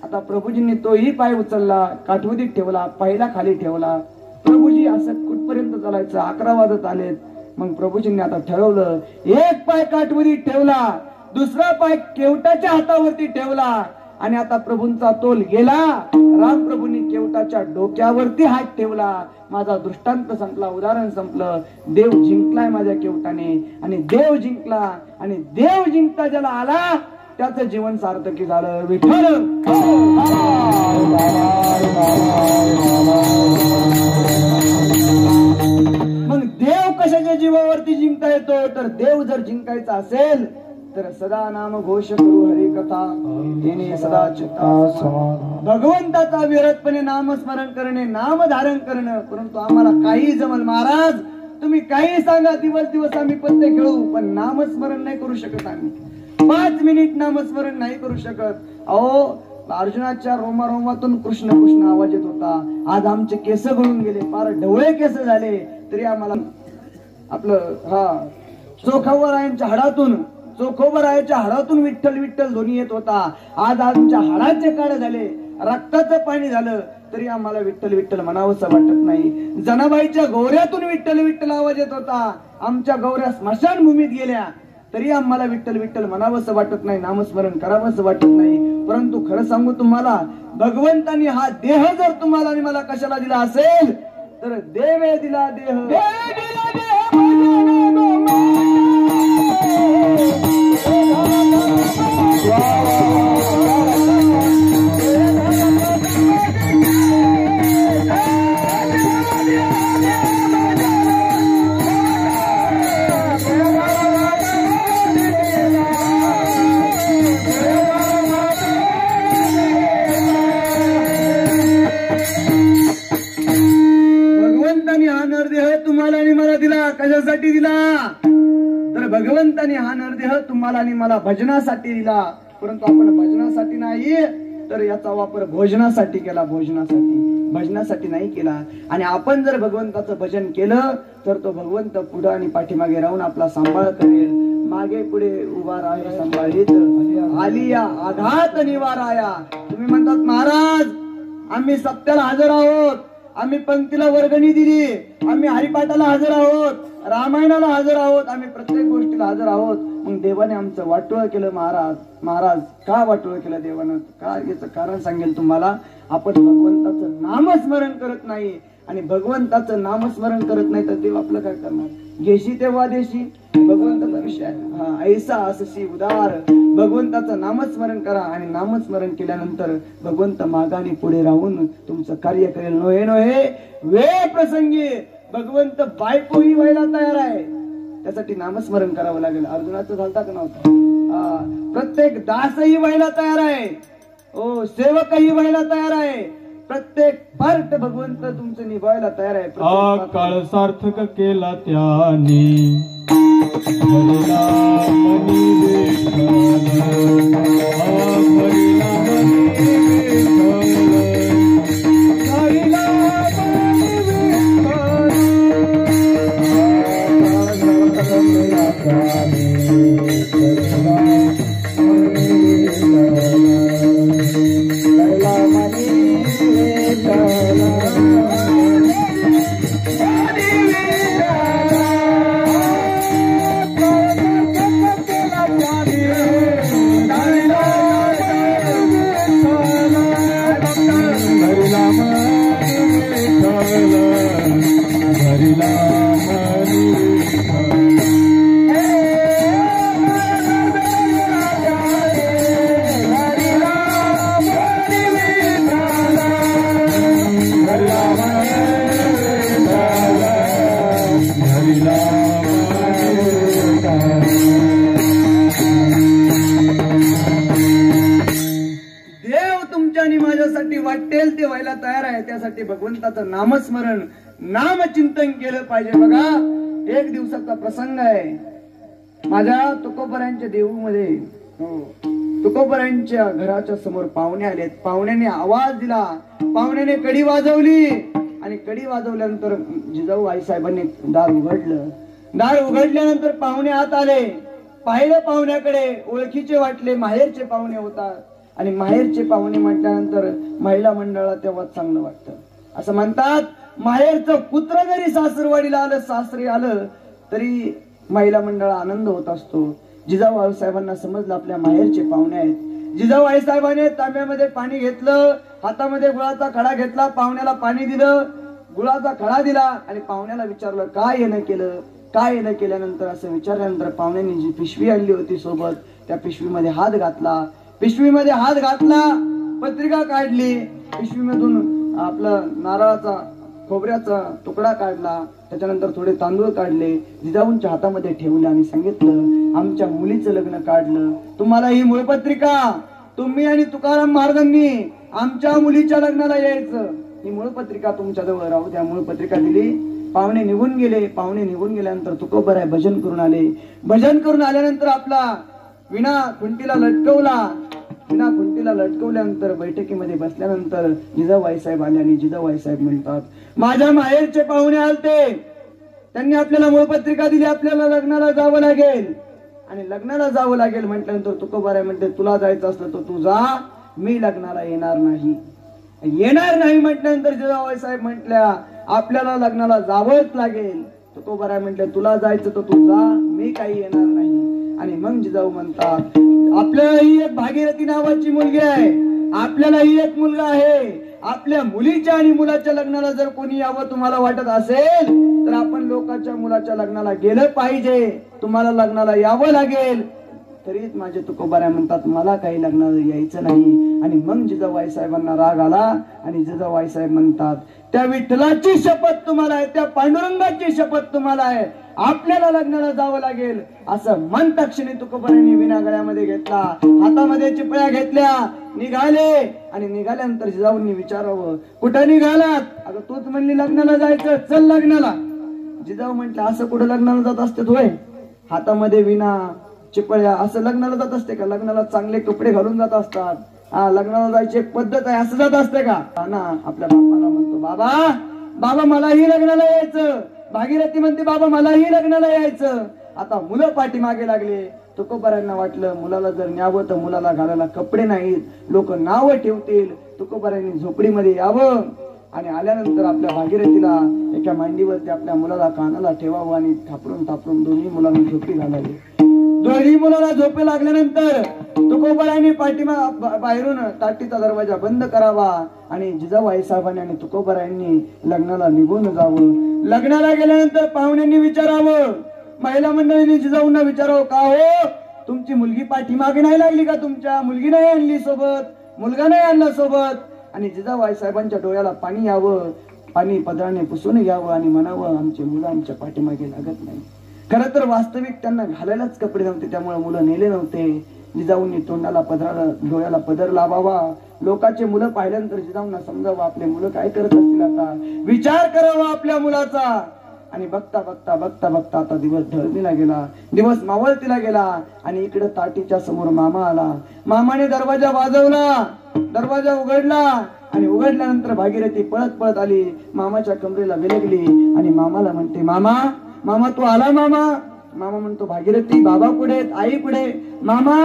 [SPEAKER 1] आता प्रभूजींनी तोही पाय उचलला, काठवदीत ठेवला, पहिला खाली ठेवला. प्रभूजी असं कुठपर्यंत चालायचं, 11 वाजत आलेत. मग प्रभूजींनी आता ठरवलं, एक पाय काठवदीत ठेवला, दुसरा पाय केवटाच्या हातावरती ठेवला, आणि आता प्रभूंचा तोल गेला. रामप्रभूंनी केवटाच्या डोक्यावरती हात ठेवला. माझा दृष्टांत संपला, उदाहरण संपलं. देव जिंकलाय माझ्या केवटाने, आणि देव जिंकला, आणि देव जिंकता ज्याला आला त्याचं जीवन सार्थकी झालं. विठ्ठल मग देव कशाच्या जीवावरती जिंकता येतो, तर देव जर जिंकायचा असेल तर सदा नाम घोष करू हरी कथा, तेने सदा चित्ता. भगवंताचा विरतपणे नामस्मरण करणे, नाम धारण करणं. परंतु आम्हाला काही जमल महाराज, तुम्ही काही सांगा, दिवस दिवस आम्ही पत्ते खेळू, पण नामस्मरण नाही करू शकत. आम्ही 5 मिनिट नामस्मरण नाही करू शकत. अहो अर्जुनाच्या रोमारोमातून कृष्ण कृष्ण आवाज येत होता. आज आमचे केस गळून गेले, फार ढवळे केस झाले, तरी आम्हाला आपलं चोखोबरायांच्या हाडातून विठ्ठल विठ्ठल ध्वनी येत होता. आज आमच्या हाडाचे काळे झाले, रक्ताचं पाणी झालं, तरी आम्हाला विठ्ठल विठ्ठल म्हणावंसं वाटत नाही. जनाबाईच्या गौऱ्यातून विठ्ठल विठ्ठल आवाज येत होता. आमच्या गौऱ्या स्मशानभूमीत गेल्या, तरी आम्हाला विठ्ठल विठ्ठल म्हणावंसं वाटत नाही, नामस्मरण करावंसं वाटत नाही. परंतु खरं सांगू तुम्हाला, भगवंतांनी हा देह जर तुम्हाला आणि मला कशाला दिला असेल, तर देवे दिला देह. तुम्हाला आणि मला दिला, कशासाठी दिला, तर भगवंताने हा नरदेह तुम्हाला आणि मला भजनासाठी दिला. परंतु आपण भजनासाठी नाही, तर याचा वापर भोजनासाठी केला. भजनासाठी नाही केला. आणि आपण जर भगवंताचं भजन केलं तर तो भगवंत पुढे आणि पाठीमागे राहून आपला सांभाळ करेल. मागे पुढे उभा राहे सांभाळीत, आलिया आघात निवाराया. तुम्ही म्हणतात महाराज आम्ही सप्त्याला हजर आहोत, आम्ही पंक्तीला वर्गणी दिली, आम्ही हरिपाठाला हजर आहोत, रामायणाला हजर आहोत, आम्ही प्रत्येक गोष्टीला हजर आहोत. मग देवाने आमचं वाटोळ केलं. महाराज का वाटोळ केलं देवानं, का, याचं कारण सांगेल तुम्हाला. आपण भगवंताचं नामस्मरण करत नाही, आणि भगवंताचं नामस्मरण करत नाही तर देव आपलं काय करणार. घेशी तेव्हा देशी, भगवंताचा विषय आहे. ऐसा असशी उदार, भगवंताचं नामस्मरण करा, आणि नामस्मरण केल्यानंतर भगवंत मागाने पुढे राहून तुमचं कार्य करेल. नोहे वेळ प्रसंगी भगवंत बायकोही व्हायला तयार आहे, त्यासाठी नामस्मरण करावं लागेल. अर्जुनाचं झालता का नव्हतं. प्रत्येक दासही व्हायला तयार आहे, सेवकही व्हायला तयार आहे. प्रत्येक पार्ट भगवंत तुमचं निभावायला तयार आहे.
[SPEAKER 2] काळ सार्थक केला त्याने,
[SPEAKER 1] तुमच्या आणि माझ्यासाठी वाटेल ते व्हायला तयार आहे. त्यासाठी भगवंताचं नामस्मरण नामचिंतन केलं पाहिजे. बघा, एक दिवसाचा प्रसंग आहे. माझ्या तुकोबरायांच्या देऊमध्ये तुकोबरायांच्या घराच्या समोर पाहुणे आलेत. पाहुण्याने आवाज दिला, पाहुण्याने कडी वाजवली आणि कडी वाजवल्यानंतर जिजाऊ आईसाहेबांनी दार उघडलं. दार उघडल्यानंतर पाहुणे आत आले. पाहिलं पाहुण्याकडे, ओळखीचे वाटले, माहेरचे पाहुणे होतात. आणि माहेरचे पाहुणे म्हटल्यानंतर महिला मंडळाला तेव्हा चांगलं वाटतं. असं म्हणतात, माहेरचं पुत्र जरी सासरवाडीला आलं, सासरी आलं तरी महिला मंडळाला आनंद होत असतो. जिजाऊ आईसाहेबांना समजलं आपल्या माहेरचे पाहुणे आहेत. जिजाऊ आईसाहेबांनी तांब्यामध्ये पाणी घेतलं, हातामध्ये गुळाचा खडा घेतला, पाहुण्याला पाणी दिलं, गुळाचा खडा दिला आणि पाहुण्याला विचारलं काय येणं केलं, काय येणं केल्यानंतर असं विचारल्यानंतर पाहुण्यांनी जी पिशवी आणली होती सोबत त्या पिशवीमध्ये हात घातला. पिशवीमध्ये हात घातला, पत्रिका काढली, पिशवीमधून आपलं नारळाचा खोबऱ्याचा तुकडा काढला, त्याच्यानंतर थोडे तांदूळ काढले, जिजाऊंच्या हातामध्ये ठेवले आणि सांगितलं आमच्या मुलीचं लग्न काढलं. तुम्हाला ही मूळपत्रिका, तुम्ही आणि तुकाराम महाराजांनी आमच्या मुलीच्या लग्नाला यायचं, ही मूळपत्रिका तुमच्याजवळ राहू द्या. मूळपत्रिका दिली. पाहुणे निघून गेले. पाहुणे निघून गेल्यानंतर तुकोबराय भजन करून आले. भजन करून आल्यानंतर आपला विणा खुंटीला लटकवला. विणा खुंटीला लटकवल्यानंतर बैठकीमध्ये बसल्यानंतर जिजाऊ आईसाहेब आले आणि जिजाऊ आईसाहेब म्हणतात माझ्या माहेरचे पाहुणे आलते, त्यांनी आपल्याला मूळपत्रिका दिली, आपल्याला लग्नाला जावं लागेल. आणि लग्नाला जावं लागेल म्हटल्यानंतर तुकोबराय म्हणते तुला जायचं असलं तर तू जा, मी लग्नाला येणार नाही. येणार नाही म्हटल्यानंतर जिजाऊ आईसाहेब म्हटल्या आपल्याला लग्नाला जावंच लागेल. तुकोबराय म्हटले तुला जायचं तर तू जा, मी काही येणार नाही. आणि मग जिजाऊ म्हणतात आपल्याला ही एक भागीरथी नावाची मुलगी आहे, आपल्याला ही एक मुलगा आहे, आपल्या मुलीच्या आणि मुलाच्या लग्नाला जर कोणी यावं तुम्हाला वाटत असेल तर आपण लोकांच्या मुलाच्या लग्नाला गेलं पाहिजे, तुम्हाला लग्नाला यावं लागेल. तरीच माझे तुकोबराय म्हणतात मला काही लग्नाला यायचं नाही. आणि मग जिजाऊ आईसाहेबांना राग आला आणि जिजाऊ आईसाहेब म्हणतात त्या विठ्ठलाची शपथ तुम्हाला आहे, त्या पांडुरंगाची शपथ तुम्हाला आहे, आपल्याला लग्नाला जावं लागेल. असं म्हणता क्षणी तुकोबरायांनी विणा गळ्यामध्ये घेतला, हातामध्ये चिपळ्या घेतल्या, निघाले. आणि निघाल्यानंतर जिजाऊंनी विचारावं कुठं निघालात? अगं तूच म्हणली लग्नाला जायचं, चल लग्नाला. जिजाऊ म्हटलं असं कुठं लग्नाला जात असते होय? हातामध्ये विणा चिपळ्या असं लग्नाला जात असते का? लग्नाला चांगले कपडे घालून जात असतात. लग्नाला जायची एक पद्धत आहे, असं जात असते का? ना आपल्या बापाला म्हणतो बाबा बाबा मलाही लग्नाला यायचं. भागीरथी म्हणते बाबा मलाही लग्नाला यायचं. आता मुलं पाठीमागे लागले. तुकोबरायांना वाटलं मुलाला जर न्यावं तर मुलाला घालायला कपडे नाहीत, लोक नाव ठेवतील. तुकोबरायांनी झोपडीमध्ये यावं आणि आल्यानंतर आपल्या भागीरथीला एका मांडीवरती आपल्या मुलाला कानाला ठेवावं आणि थापरून थापरून दोन्ही मुलांना झोपी घालावी. दोन्ही मुलाला झोपे लागल्यानंतर तुकोबरायांनी बाहेरून ताटीचा दरवाजा बंद करावा आणि जिजाऊ आईसाहेबांनी आणि तुकोबरायांनी लग्नाला निघून जावं. लग्नाला गेल्यानंतर पाहुण्यांनी विचारावं, महिला मंडळींनी जिजाऊंना विचारावं का हो तुमची मुलगी पाठीमागे नाही लागली का? तुमच्या मुलगी नाही आणली सोबत, मुलगा नाही आणला सोबत. आणि जिजाऊ आईसाहेबांच्या डोळ्याला पाणी यावं, पाणी पदराने पुसून घ्यावं आणि म्हणावं आमची मुलं आमच्या पाठीमागे लागत नाही. खरं तर वास्तविक त्यांना घालायलाच कपडे नव्हते, त्यामुळे मुलं नेले नव्हते. जिजाऊंनी तोंडाला डोळ्याला पदर लावावा. लोकांचे मुलं पाहिल्यानंतर जिजाऊंना समजावं आपले मुलं काय करत असतील, आता विचार करावा आपल्या मुलाचा. आणि बघता बघता बघता बघता आता दिवस ढळणीला गेला, दिवस मावळतीला गेला. आणि इकडे ताटीच्या समोर मामा आला. मामाने दरवाजा वाजवला, दरवाजा उघडला आणि उघडल्यानंतर भागीरथी पळत पळत आली, मामाच्या कमरेला विलगली आणि मामाला म्हणते मामा मामा तू आला मामा. मामा म्हणतो भागीरथी बाबा कुठे, आई कुठे? मामा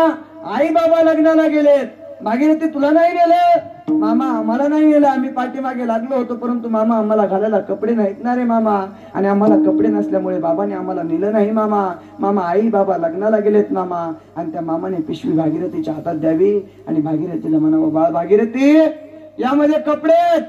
[SPEAKER 1] आई बाबा लग्नाला गेलेत. भागीरथी तुला नाही नेलं? मामा आम्हाला नाही नेलं, आम्ही पाठीमागे लागलो होतो, परंतु मामा आम्हाला घालायला कपडे नाहीत ना रे मामा, आणि आम्हाला कपडे नसल्यामुळे बाबाने आम्हाला नेलं नाही मामा. मामा आई बाबा लग्नाला गेलेत मामा. आणि त्या मामाने पिशवी भागीरथीच्या हातात द्यावी आणि भागीरथीला म्हणावं बाळ भागीरथी यामध्ये कपडे आहेत,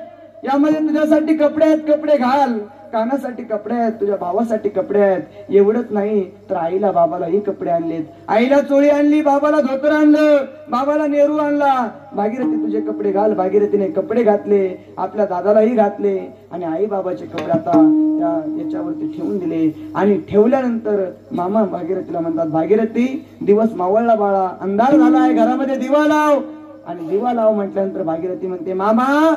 [SPEAKER 1] यामध्ये तुझ्यासाठी कपडे आहेत, कपडे घाल. कानासाठी कपडे आहेत, तुझ्या भावासाठी कपडे आहेत. एवढंच नाही तर आईला बाबालाही कपडे आणलेत. आईला चोळी आणली, बाबाला धोतर आणलं, बाबाला नेहरू आणला. भागीरथी तुझे कपडे घाल. भागीरथीने कपडे घातले, आपल्या दादालाही घातले आणि आई बाबाचे कपडे आता त्या याच्यावरती ठेवून दिले. आणि ठेवल्यानंतर मामा भागीरथीला म्हणतात भागीरथी दिवस मावळला बाळा, अंधार झालाय, घरामध्ये दिवा लाव. आणि दिवा लाव म्हटल्यानंतर भागीरथी म्हणते, मामा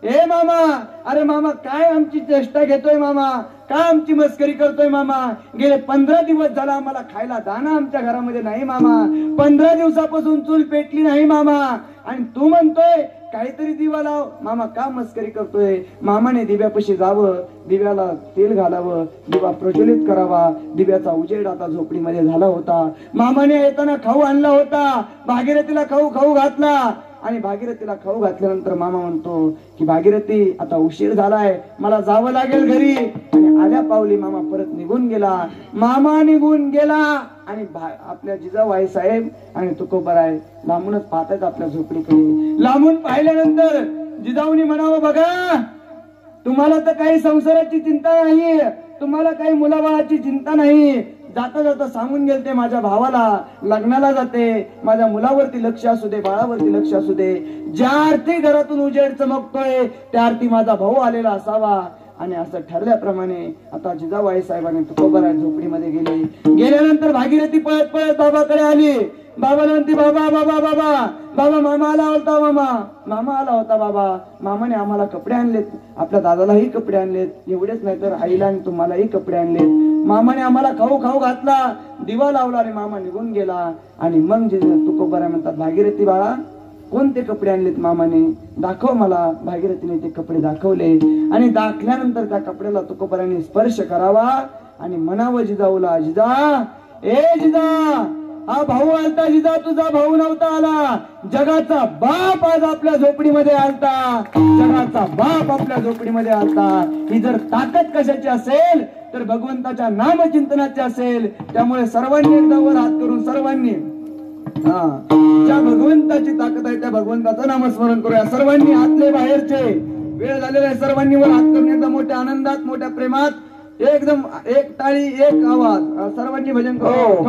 [SPEAKER 1] ए मामा, अरे मामा काय आमची चेष्टा घेतोय मामा, काय आमची मस्करी करतोय मामा, गेले 15 दिवस झाला आम्हाला खायला दाना आमच्या घरामध्ये नाही मामा, 15 दिवसापासून चूल पेटली नाही मामा, आणि तू म्हणतोय काहीतरी दिवा लाव. मामा का मस्करी करतोय. मामाने दिव्यापाशी जावं, दिव्याला तेल घालावं, दिवा प्रज्वलित करावा. दिव्याचा उजेड आता झोपडीमध्ये झाला होता. मामाने येताना खाऊ आणला होता, भागीरथीला खाऊ घातला, आणि भागीरथीला खाऊ घातल्यानंतर मामा म्हणतो की भागीरथी आता उशीर झालाय, मला जावं लागेल घरी. आणि आल्या पावली मामा परत निघून गेला. मामा निघून गेला आणि आपल्या जिजाबाई साहेब आणि तुकोबाराय लांबूनच पाहतात आपल्या झोपडीकडे. लांबून पाहिल्यानंतर जिजाऊनी म्हणावं, बघा तुम्हाला तर काही संसाराची चिंता नाही, तुम्हाला काही मुलाबाळाची चिंता नाही. जाता जाता सांगून गेलते माझ्या भावाला, लग्नाला जाते, माझ्या मुलावरती लक्ष असू दे, बाळावरती लक्ष असू दे. ज्या अर्थी घरातून उजेड चमकतोय त्या अर्थी माझा भाऊ आलेला असावा. आणि असं ठरल्याप्रमाणे आता जिजाबाई साहेबांनी तुकोबाराय झोपडीमध्ये गेले. गेल्यानंतर भागीरथी पळत पळत बाबाकडे आली. बाबाला म्हणते, बाबा बाबा बाबा बाबा मामा आला होता, मामा आला होता बाबा, मामाने आम्हाला कपडे आणलेत, आपल्या दादालाही कपडे आणलेत, एवढेच नाही तर आईला आणि तुम्हालाही कपडे आणलेत. मामाने आम्हाला खाऊ घातला, दिवा लावला आणि मामा निघून गेला. आणि मग तुकोबाराय म्हणतात, भागीरथी बाळा कोणते कपडे आणलेत मामाने, दाखव मला. भागीरथीने ते कपडे दाखवले आणि दाखल्यानंतर त्या कपड्याला तुकोबारायने स्पर्श करावा आणि म्हणावं जिजाऊला, जिजा ए जिजा, हा भाऊ आलता जिजा, तुझा भाऊ नव्हता आला, जगाचा बाप आज आपल्या झोपडीमध्ये आलता, जगाचा बाप आपल्या झोपडीमध्ये आलता. ही जर ताकद कशाची असेल तर भगवंताच्या नामचिंतनाची असेल. त्यामुळे सर्वांनी एकदा वर हात करून सर्वांनी ज्या भगवंताची ताकद आहे त्या भगवंताचं नामस्मरण करूया. सर्वांनी आतले बाहेरचे, वेळ झालेला आहे, सर्वांनी वर हात करून एकदम मोठ्या आनंदात मोठ्या प्रेमात एकदम एक टाळी एक आवाज सर्वांनी भजन करू.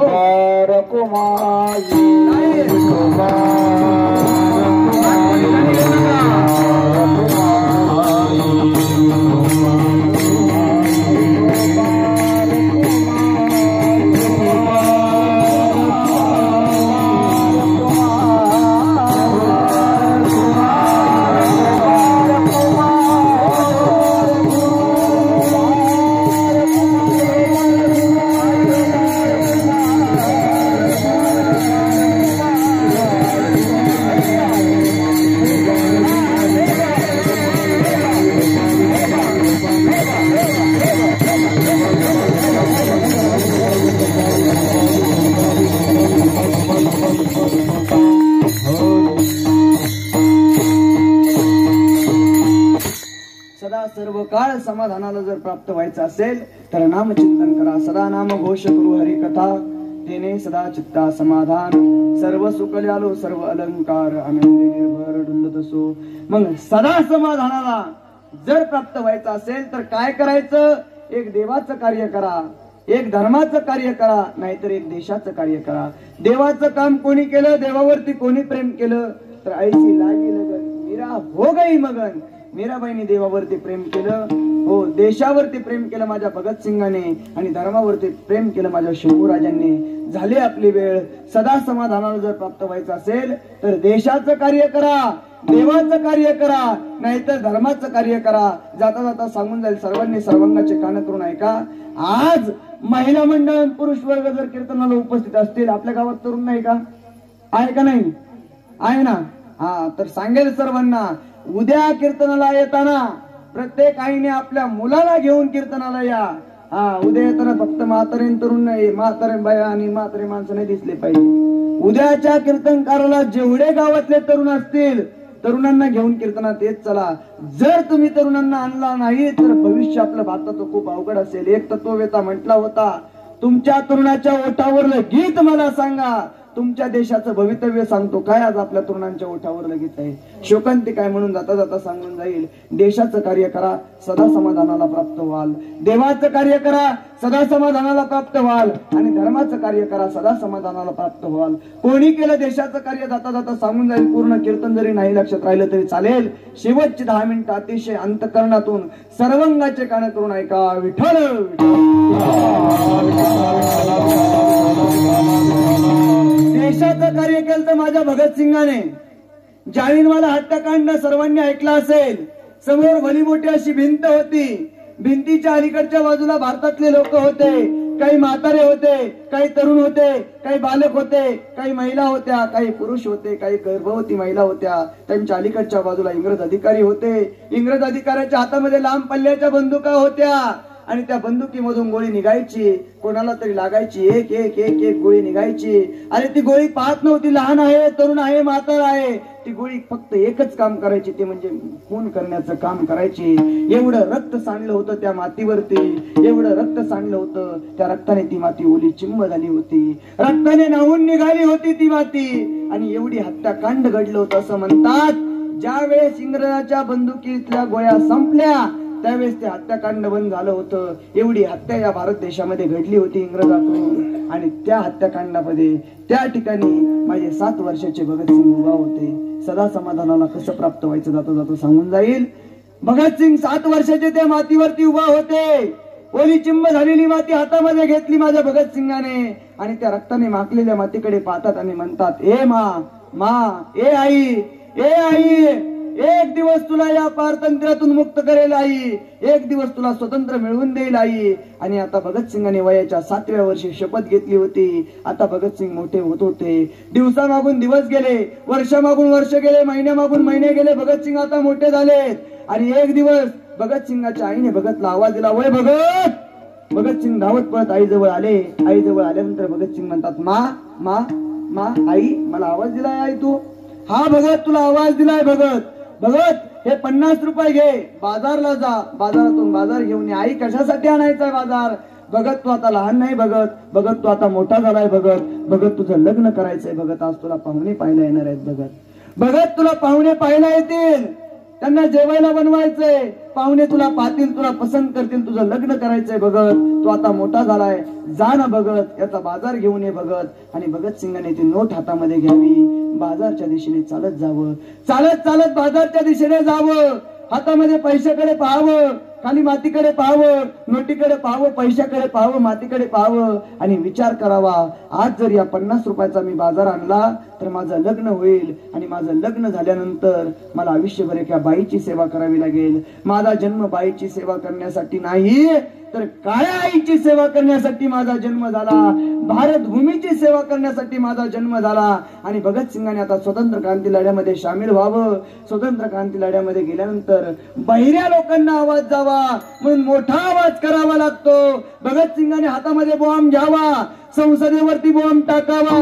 [SPEAKER 1] सर्व काळ समाधानाला जर प्राप्त व्हायचं असेल तर नामचिंतन करा. सदा नाम घोष करू हरिकथा, तेने सदा चित्ता समाधान, सर्व सुकल्यालो सर्व अलंकार, आनंदी निर्भर डुलत असो. मग सदा समाधानाला जर प्राप्त व्हायचं असेल तर काय करायचं. एक देवाचं कार्य करा, एक धर्माचं कार्य करा, नाहीतर एक देशाचं कार्य करा. देवाचं काम कोणी केलं, देवावरती कोणी प्रेम केलं तर ऐसी लागी लगन मीरा हो गई मगन. मीराबाईंनी देवावरती प्रेम केलं, हो देशावरती प्रेम केलं माझ्या भगतसिंगाने, आणि धर्मावरती प्रेम केलं माझ्या शंभूराजांनी. झाली आपली वेळ. सदा समाधानाला जर प्राप्त व्हायचं असेल तर देशाचं कार्य करा, देवाचं कार्य करा, नाहीतर धर्माचं कार्य करा. जाता जाता सांगून जाईल सर्वांनी सर्वांगाचे कान करून ऐका. आज महिला मंडळ पुरुष वर्ग जर कीर्तनाला उपस्थित असतील, आपल्या गावात तरुण नाही का, आहे का नाही, आहे ना, हा तर सांगेल सर्वांना उद्या कीर्तनाला येताना प्रत्येक आईने आपल्या मुलाला घेऊन कीर्तनाला या. उद्या येताना फक्त म्हातारे तरुण नाही, म्हातारे बाया आणि म्हातारे माणसं नाही दिसले पाहिजे. उद्याच्या कीर्तनकाराला जेवढे गावातले तरुण असतील तरुणांना घेऊन कीर्तनात येत चला. जर तुम्ही तरुणांना आणला नाही तर भविष्य आपलं भारताचं खूप अवघड असेल. एक तत्ववेता म्हटला होता, तुमच्या तरुणाच्या ओठावरलं गीत मला सांगा, तुमच्या देशाचं भवितव्य सांगतो. काय आज आपल्या तरुणांच्या ओठावर लगीत आहे. शोकांती काय म्हणून जाता जाता सांगून जाईल. देशाचं कार्य करा, सदा समाधानाला प्राप्त व्हाल. देवाचं कार्य करा, सदा समाधानाला प्राप्त व्हाल. आणि धर्माचं कार्य करा, सदा समाधानाला प्राप्त व्हाल. कोणी केलं देशाचं कार्य जाता जाता सांगून जाईल. पूर्ण कीर्तन जरी नाही लक्षात राहिलं तरी चालेल. शेवटची 10 मिनिटं अतिशय अंतकरणातून सर्वांगाचे कान करून ऐका. विठ्ठल देशाचं कार्य केलं तर माझ्या भगतसिंगाने, जालियनवाला हत्याकांड सर्वांनी ऐकला असेल. समोर भली मोठी अशी भिंत होती. भिंतीच्या अलीकडच्या बाजूला भारतातले लोक होते. काही म्हातारे होते, काही तरुण होते, काही बालक होते, काही महिला होत्या, काही पुरुष होते, काही गर्भवती महिला होत्या. त्यांच्या अलीकडच्या बाजूला इंग्रज अधिकारी होते. इंग्रज अधिकाऱ्याच्या हातामध्ये लांब पल्ल्याच्या बंदुका होत्या आणि त्या बंदुकीमधून गोळी निघायची. कोणाला तरी लागायची. एक एक एक एक गोळी निघायची. आणि ती गोळी पाहत नव्हती लहान आहे, तरुण आहे, म्हातारा आहे. ती गोळी फक्त एकच काम करायची, ते म्हणजे खून करण्याचं काम करायची. एवढं रक्त सांडलं होतं त्या मातीवरती, एवढं रक्त सांडलं होतं. त्या रक्ताने ती माती ओली चिंब झाली होती. रक्ताने न्हावून निघाली होती ती माती. आणि एवढी हत्याकांड घडलं होतं. असं म्हणतात ज्या वेळेस इंग्रजाच्या बंदुकीतल्या गोळ्या संपल्या त्यावेळेस ते हत्याकांड बंद झालं होतं. एवढी हत्या या भारत देशामध्ये घडली होती इंग्रजाकडून. आणि त्या हत्याकांडामध्ये त्या ठिकाणी माझे 7 वर्षाचे भगतसिंग उभा होते. सदा समाधानाला कसं प्राप्त व्हायचं जातो जातो सांगून जाईल. भगतसिंग 7 वर्षाचे त्या मातीवरती उभा होते. ओली चिंब झालेली माती हातामध्ये घेतली माझ्या भगतसिंगाने आणि त्या रक्ताने माखलेल्या मातीकडे पाहतात आणि म्हणतात, ए मा, ए आई, एक दिवस तुला या पारतंत्र्यातून मुक्त करेल आई, एक दिवस तुला स्वतंत्र मिळवून देईल आई. आणि आता भगतसिंगाने वयाच्या 7व्या वर्षी शपथ घेतली होती. आता भगतसिंग मोठे होत होते. दिवसामागून दिवस गेले, वर्षामागून वर्ष गेले, महिन्यामागून महिने गेले. भगतसिंग आता मोठे झालेत. आणि एक दिवस भगतसिंगाच्या आईने भगतला आवाज दिला, वय भगत. भगतसिंग धावत पळत आईजवळ आले. आईजवळ आल्यानंतर भगतसिंग म्हणतात, मा आई, मला आवाज दिलाय आई तू? हा भगत, तुला आवाज दिलाय भगत. हे 50 रुपये घे, बाजारला जा, बाजारातून बाजार घेऊन ये. आई, कशासाठी आणायचाय बाजार? भगत, तू आता लहान नाही भगत, तू आता मोठा झालाय भगत, तुझं लग्न करायचंय भगत. आज तुला पाहुणे पाहायला येणार आहेत भगत, तुला पाहुणे पाहायला येतील. त्यांना जेवायला बनवायचंय. पाहुणे तुला पाहतील, तुला पसंत करतील, तुझं लग्न करायचंय भगत. तू आता मोठा झालाय, जा ना भगत, याचा बाजार घेऊन ये भगत. आणि भगतसिंगाने ती नोट हातामध्ये घ्यावी, बाजारच्या दिशेने चालत जावं. चालत बाजारच्या दिशेने जावं. हातामध्ये पैशाकडे पाहावं, खाली मातीकडे पाहावं, नोटीकडे पाहावं, पैशाकडे पाहावं, मातीकडे पाहावं आणि विचार करावा, आज जर या 50 रुपयाचा मी बाजार आणला तर माझं लग्न होईल. आणि माझं लग्न झाल्यानंतर मला आयुष्यभर एका बाईची सेवा करावी लागेल. माझा जन्म बाईची सेवा करण्यासाठी नाही तर काळ्या आईची सेवा करण्यासाठी माझा जन्म झाला. भारत भूमीची सेवा करण्यासाठी माझा जन्म झाला. आणि भगतसिंगाने आता स्वतंत्र क्रांती लढ्यामध्ये सामील व्हावं. स्वतंत्र क्रांती लढ्यामध्ये गेल्यानंतर बहिऱ्या लोकांना आवाज जावा म्हणून मोठा आवाज करावा लागतो. भगतसिंगाने हातामध्ये बॉम्ब घ्यावा, संसदेवरती बॉम्ब टाकावा.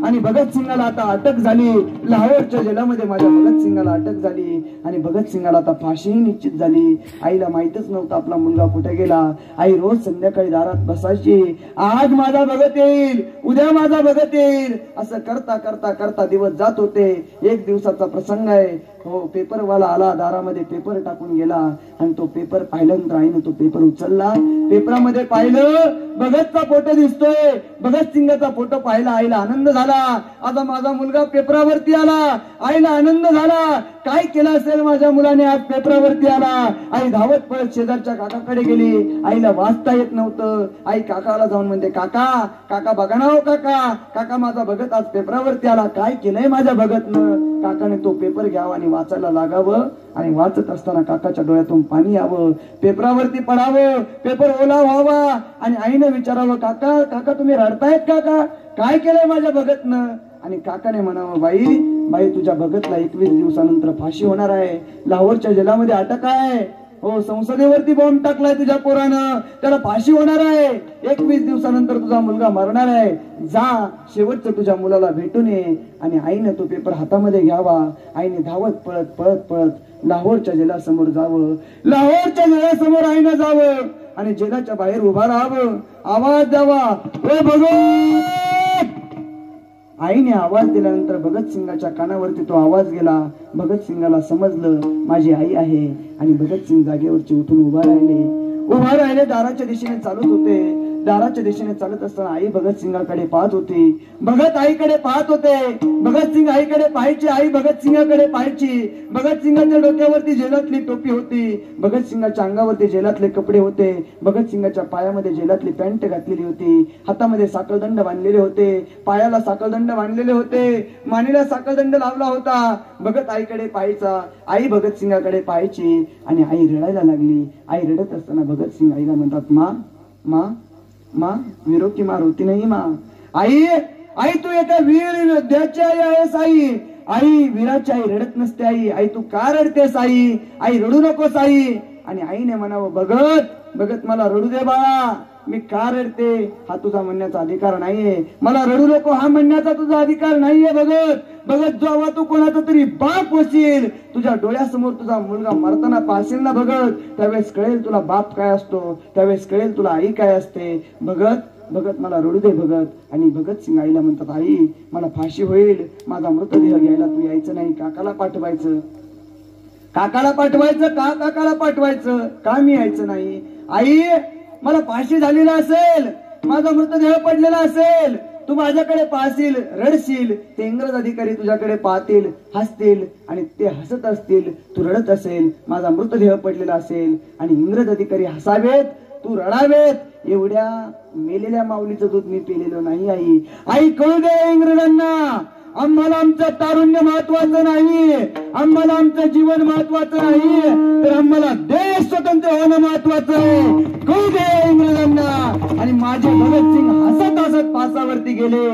[SPEAKER 1] आणि भगतसिंगाला आता अटक झाली. लाहोरच्या जेलामध्ये माझ्या भगतसिंगाला अटक झाली आणि भगतसिंगाला आता फाशीही निश्चित झाली. आईला माहितच नव्हतं आपला मुलगा कुठे गेला. आई रोज संध्याकाळी दारात बसायची, आज माझा भगत येईल, उद्या माझा भगत येईल. असं करता करता करता दिवस जात होते. एक दिवसाचा प्रसंग आहे. हो, पेपरवाला आला, दारामध्ये पेपर टाकून गेला आणि तो पेपर पाहिल्यानंतर आईने तो पेपर उचलला. पेपरामध्ये पाहिलं भगतचा फोटो दिसतोय. भगतसिंगाचा फोटो पाहिला. आईला आनंद झाला. आता माझा मुलगा पेपरावरती आला. आईला आनंद झाला. काय केलं असेल माझ्या मुलाने, आज पेपरावरती आला. आई धावत पळत शेजारच्या काकाकडे गेली. आईला वाचता येत नव्हतं. आई काकाला जाऊन म्हणते, काका बघा ना हो काका, माझा भगत आज पेपरावरती आला. काय केलंय माझ्या भगतनं? काकाने तो पेपर घ्यावा आणि वाचायला लागावं. आणि वाचत असताना काकाच्या डोळ्यातून पाणी यावं, पेपरावरती पडावं, पेपर ओला व्हावा. आणि आईने विचारावं, काका तुम्ही रडतायत काका, काय केलंय माझ्या भगतनं? आणि काकाने म्हणावं, बाई तुझ्या भगतला 21 दिवसानंतर फाशी होणार आहे. लाहोरच्या जेलामध्ये अटक आहे. हो, संसदेवरती बॉम्ब टाकलाय तुझ्या पोरानं, त्याला फाशी होणार आहे. 21 दिवसानंतर तुझा मुलगा मरणार आहे. जा, शेवटचं तुझ्या मुलाला भेटून ये. आणि आईने तो पेपर हातामध्ये घ्यावा. आईने धावत पळत लाहोरच्या जेलासमोर जावं. लाहोरच्या जेलासमोर आईनं जावं आणि जेलाच्या बाहेर उभा राहावं. आवाज द्यावा, ओ भगत. आईने आवाज दिल्यानंतर भगतसिंगाच्या कानावरती तो आवाज गेला. भगतसिंगाला समजलं माझी आई आहे. आणि भगतसिंग जागेवरची उठून उभा राहिले. दाराच्या दिशेने चालत होते. दाराच्या दिशेने चालत असताना आई भगतसिंगाकडे पाहत होती. भगत आईकडे पाहत होते. भगतसिंग आईकडे पाहायची, आई भगतसिंगाकडे पाहायची. भगतसिंगाच्या डोक्यावरती जेलातली टोपी होती. भगतसिंगाच्या अंगावरती जेलातले कपडे होते. भगतसिंगाच्या पायामध्ये जेलातली पॅन्ट घातलेली होती. हातामध्ये साखळदंड बांधलेले होते. पायाला साखळदंड बांधलेले होते. मानेला साखळदंड लावला होता. भगत आईकडे पाहायचा, आई भगतसिंगाकडे पाहायची आणि आई रडायला लागली. आई रडत असताना भगतसिंग आईला म्हणतात, मा मा मा वीरो की मार होती नाही मा. आई आई तू एका वीर योद्ध्याची आई आहेस. आई आई वीराची आई रडत नसते. आई आई तू का रडतेस. आई आई रडू नकोस. आई आणि आईने म्हणावं, भगत भगत मला रडू दे बाळा. मी का रडते हा तुझा म्हणण्याचा अधिकार नाहीये. मला रडू नको हा म्हणण्याचा तुझा अधिकार नाहीये. भगत भगत जेव्हा तू कोणाचा तरी बाप होशील, तुझ्या डोळ्यासमोर तुझा मुलगा मरताना पाहशील ना भगत, त्यावेळेस कळेल तुला बाप काय असतो. त्यावेळेस कळेल तुला आई काय असते. भगत भगत मला रडू दे भगत. आणि भगतसिंग आईला म्हणतात, आई मला फाशी होईल, माझा मृतदेह घ्यायला तू यायचं नाही. काकाला पाठवायचं. काकाला पाठवायचं का. काकाला पाठवायचं का. मी यायचं नाही. आई मला फाशी झालेला असेल, माझा मृतदेह पडलेला असेल, तू माझ्याकडे पाहशील, रडशील. ते इंग्रज अधिकारी तुझ्याकडे पाहतील, हसतील आणि ते हसत असतील. तू रडत असेल, माझा मृतदेह पडलेला असेल आणि इंग्रज अधिकारी हसावेत, तू रडावेत. एवढ्या मेलेल्या माऊलीचं दूध मी पिलेलं नाही. आई आई कळू दे इंग्रजांना, आम्हाला आमचं तारुण्य महत्वाचं नाही, आम्हाला आमचं जीवन महत्वाचं नाही, तर आम्हाला देश स्वतंत्र होणं महत्वाचं आहे. कळू दे इंग्रजांना. आणि माझे भगतसिंग हसत हसत फासावरती गेले.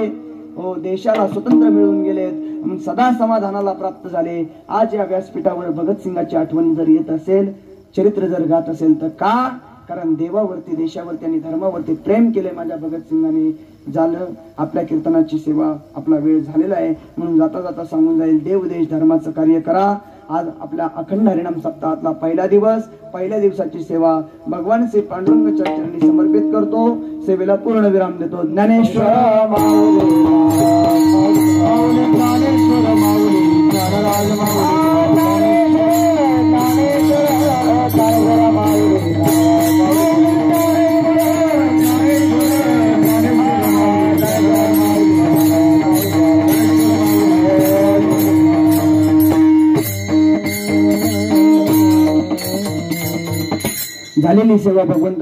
[SPEAKER 1] हो, देशाला स्वतंत्र मिळवून गेलेत, सदा समाधानाला प्राप्त झाले. आज या व्यासपीठावर भगतसिंगाची आठवण जर येत असेल, चरित्र जर गात असेल तर का. कारण देवावरती, देशावरती आणि धर्मावरती प्रेम केले माझ्या भगतसिंगाने. झालं आपल्या कीर्तनाची सेवा, आपला वेळ झालेला आहे म्हणून जाता जाता सांगून जाईल, देव देश धर्माचं कार्य करा. आज आपल्या अखंड हरिनाम सप्ताहातला पहिला दिवस, पहिल्या दिवसाची सेवा भगवान श्री पांडुरंग चरणी समर्पित करतो. सेवेला पूर्ण विराम देतो. ज्ञानेश्वर झालेली सेवा भगवंत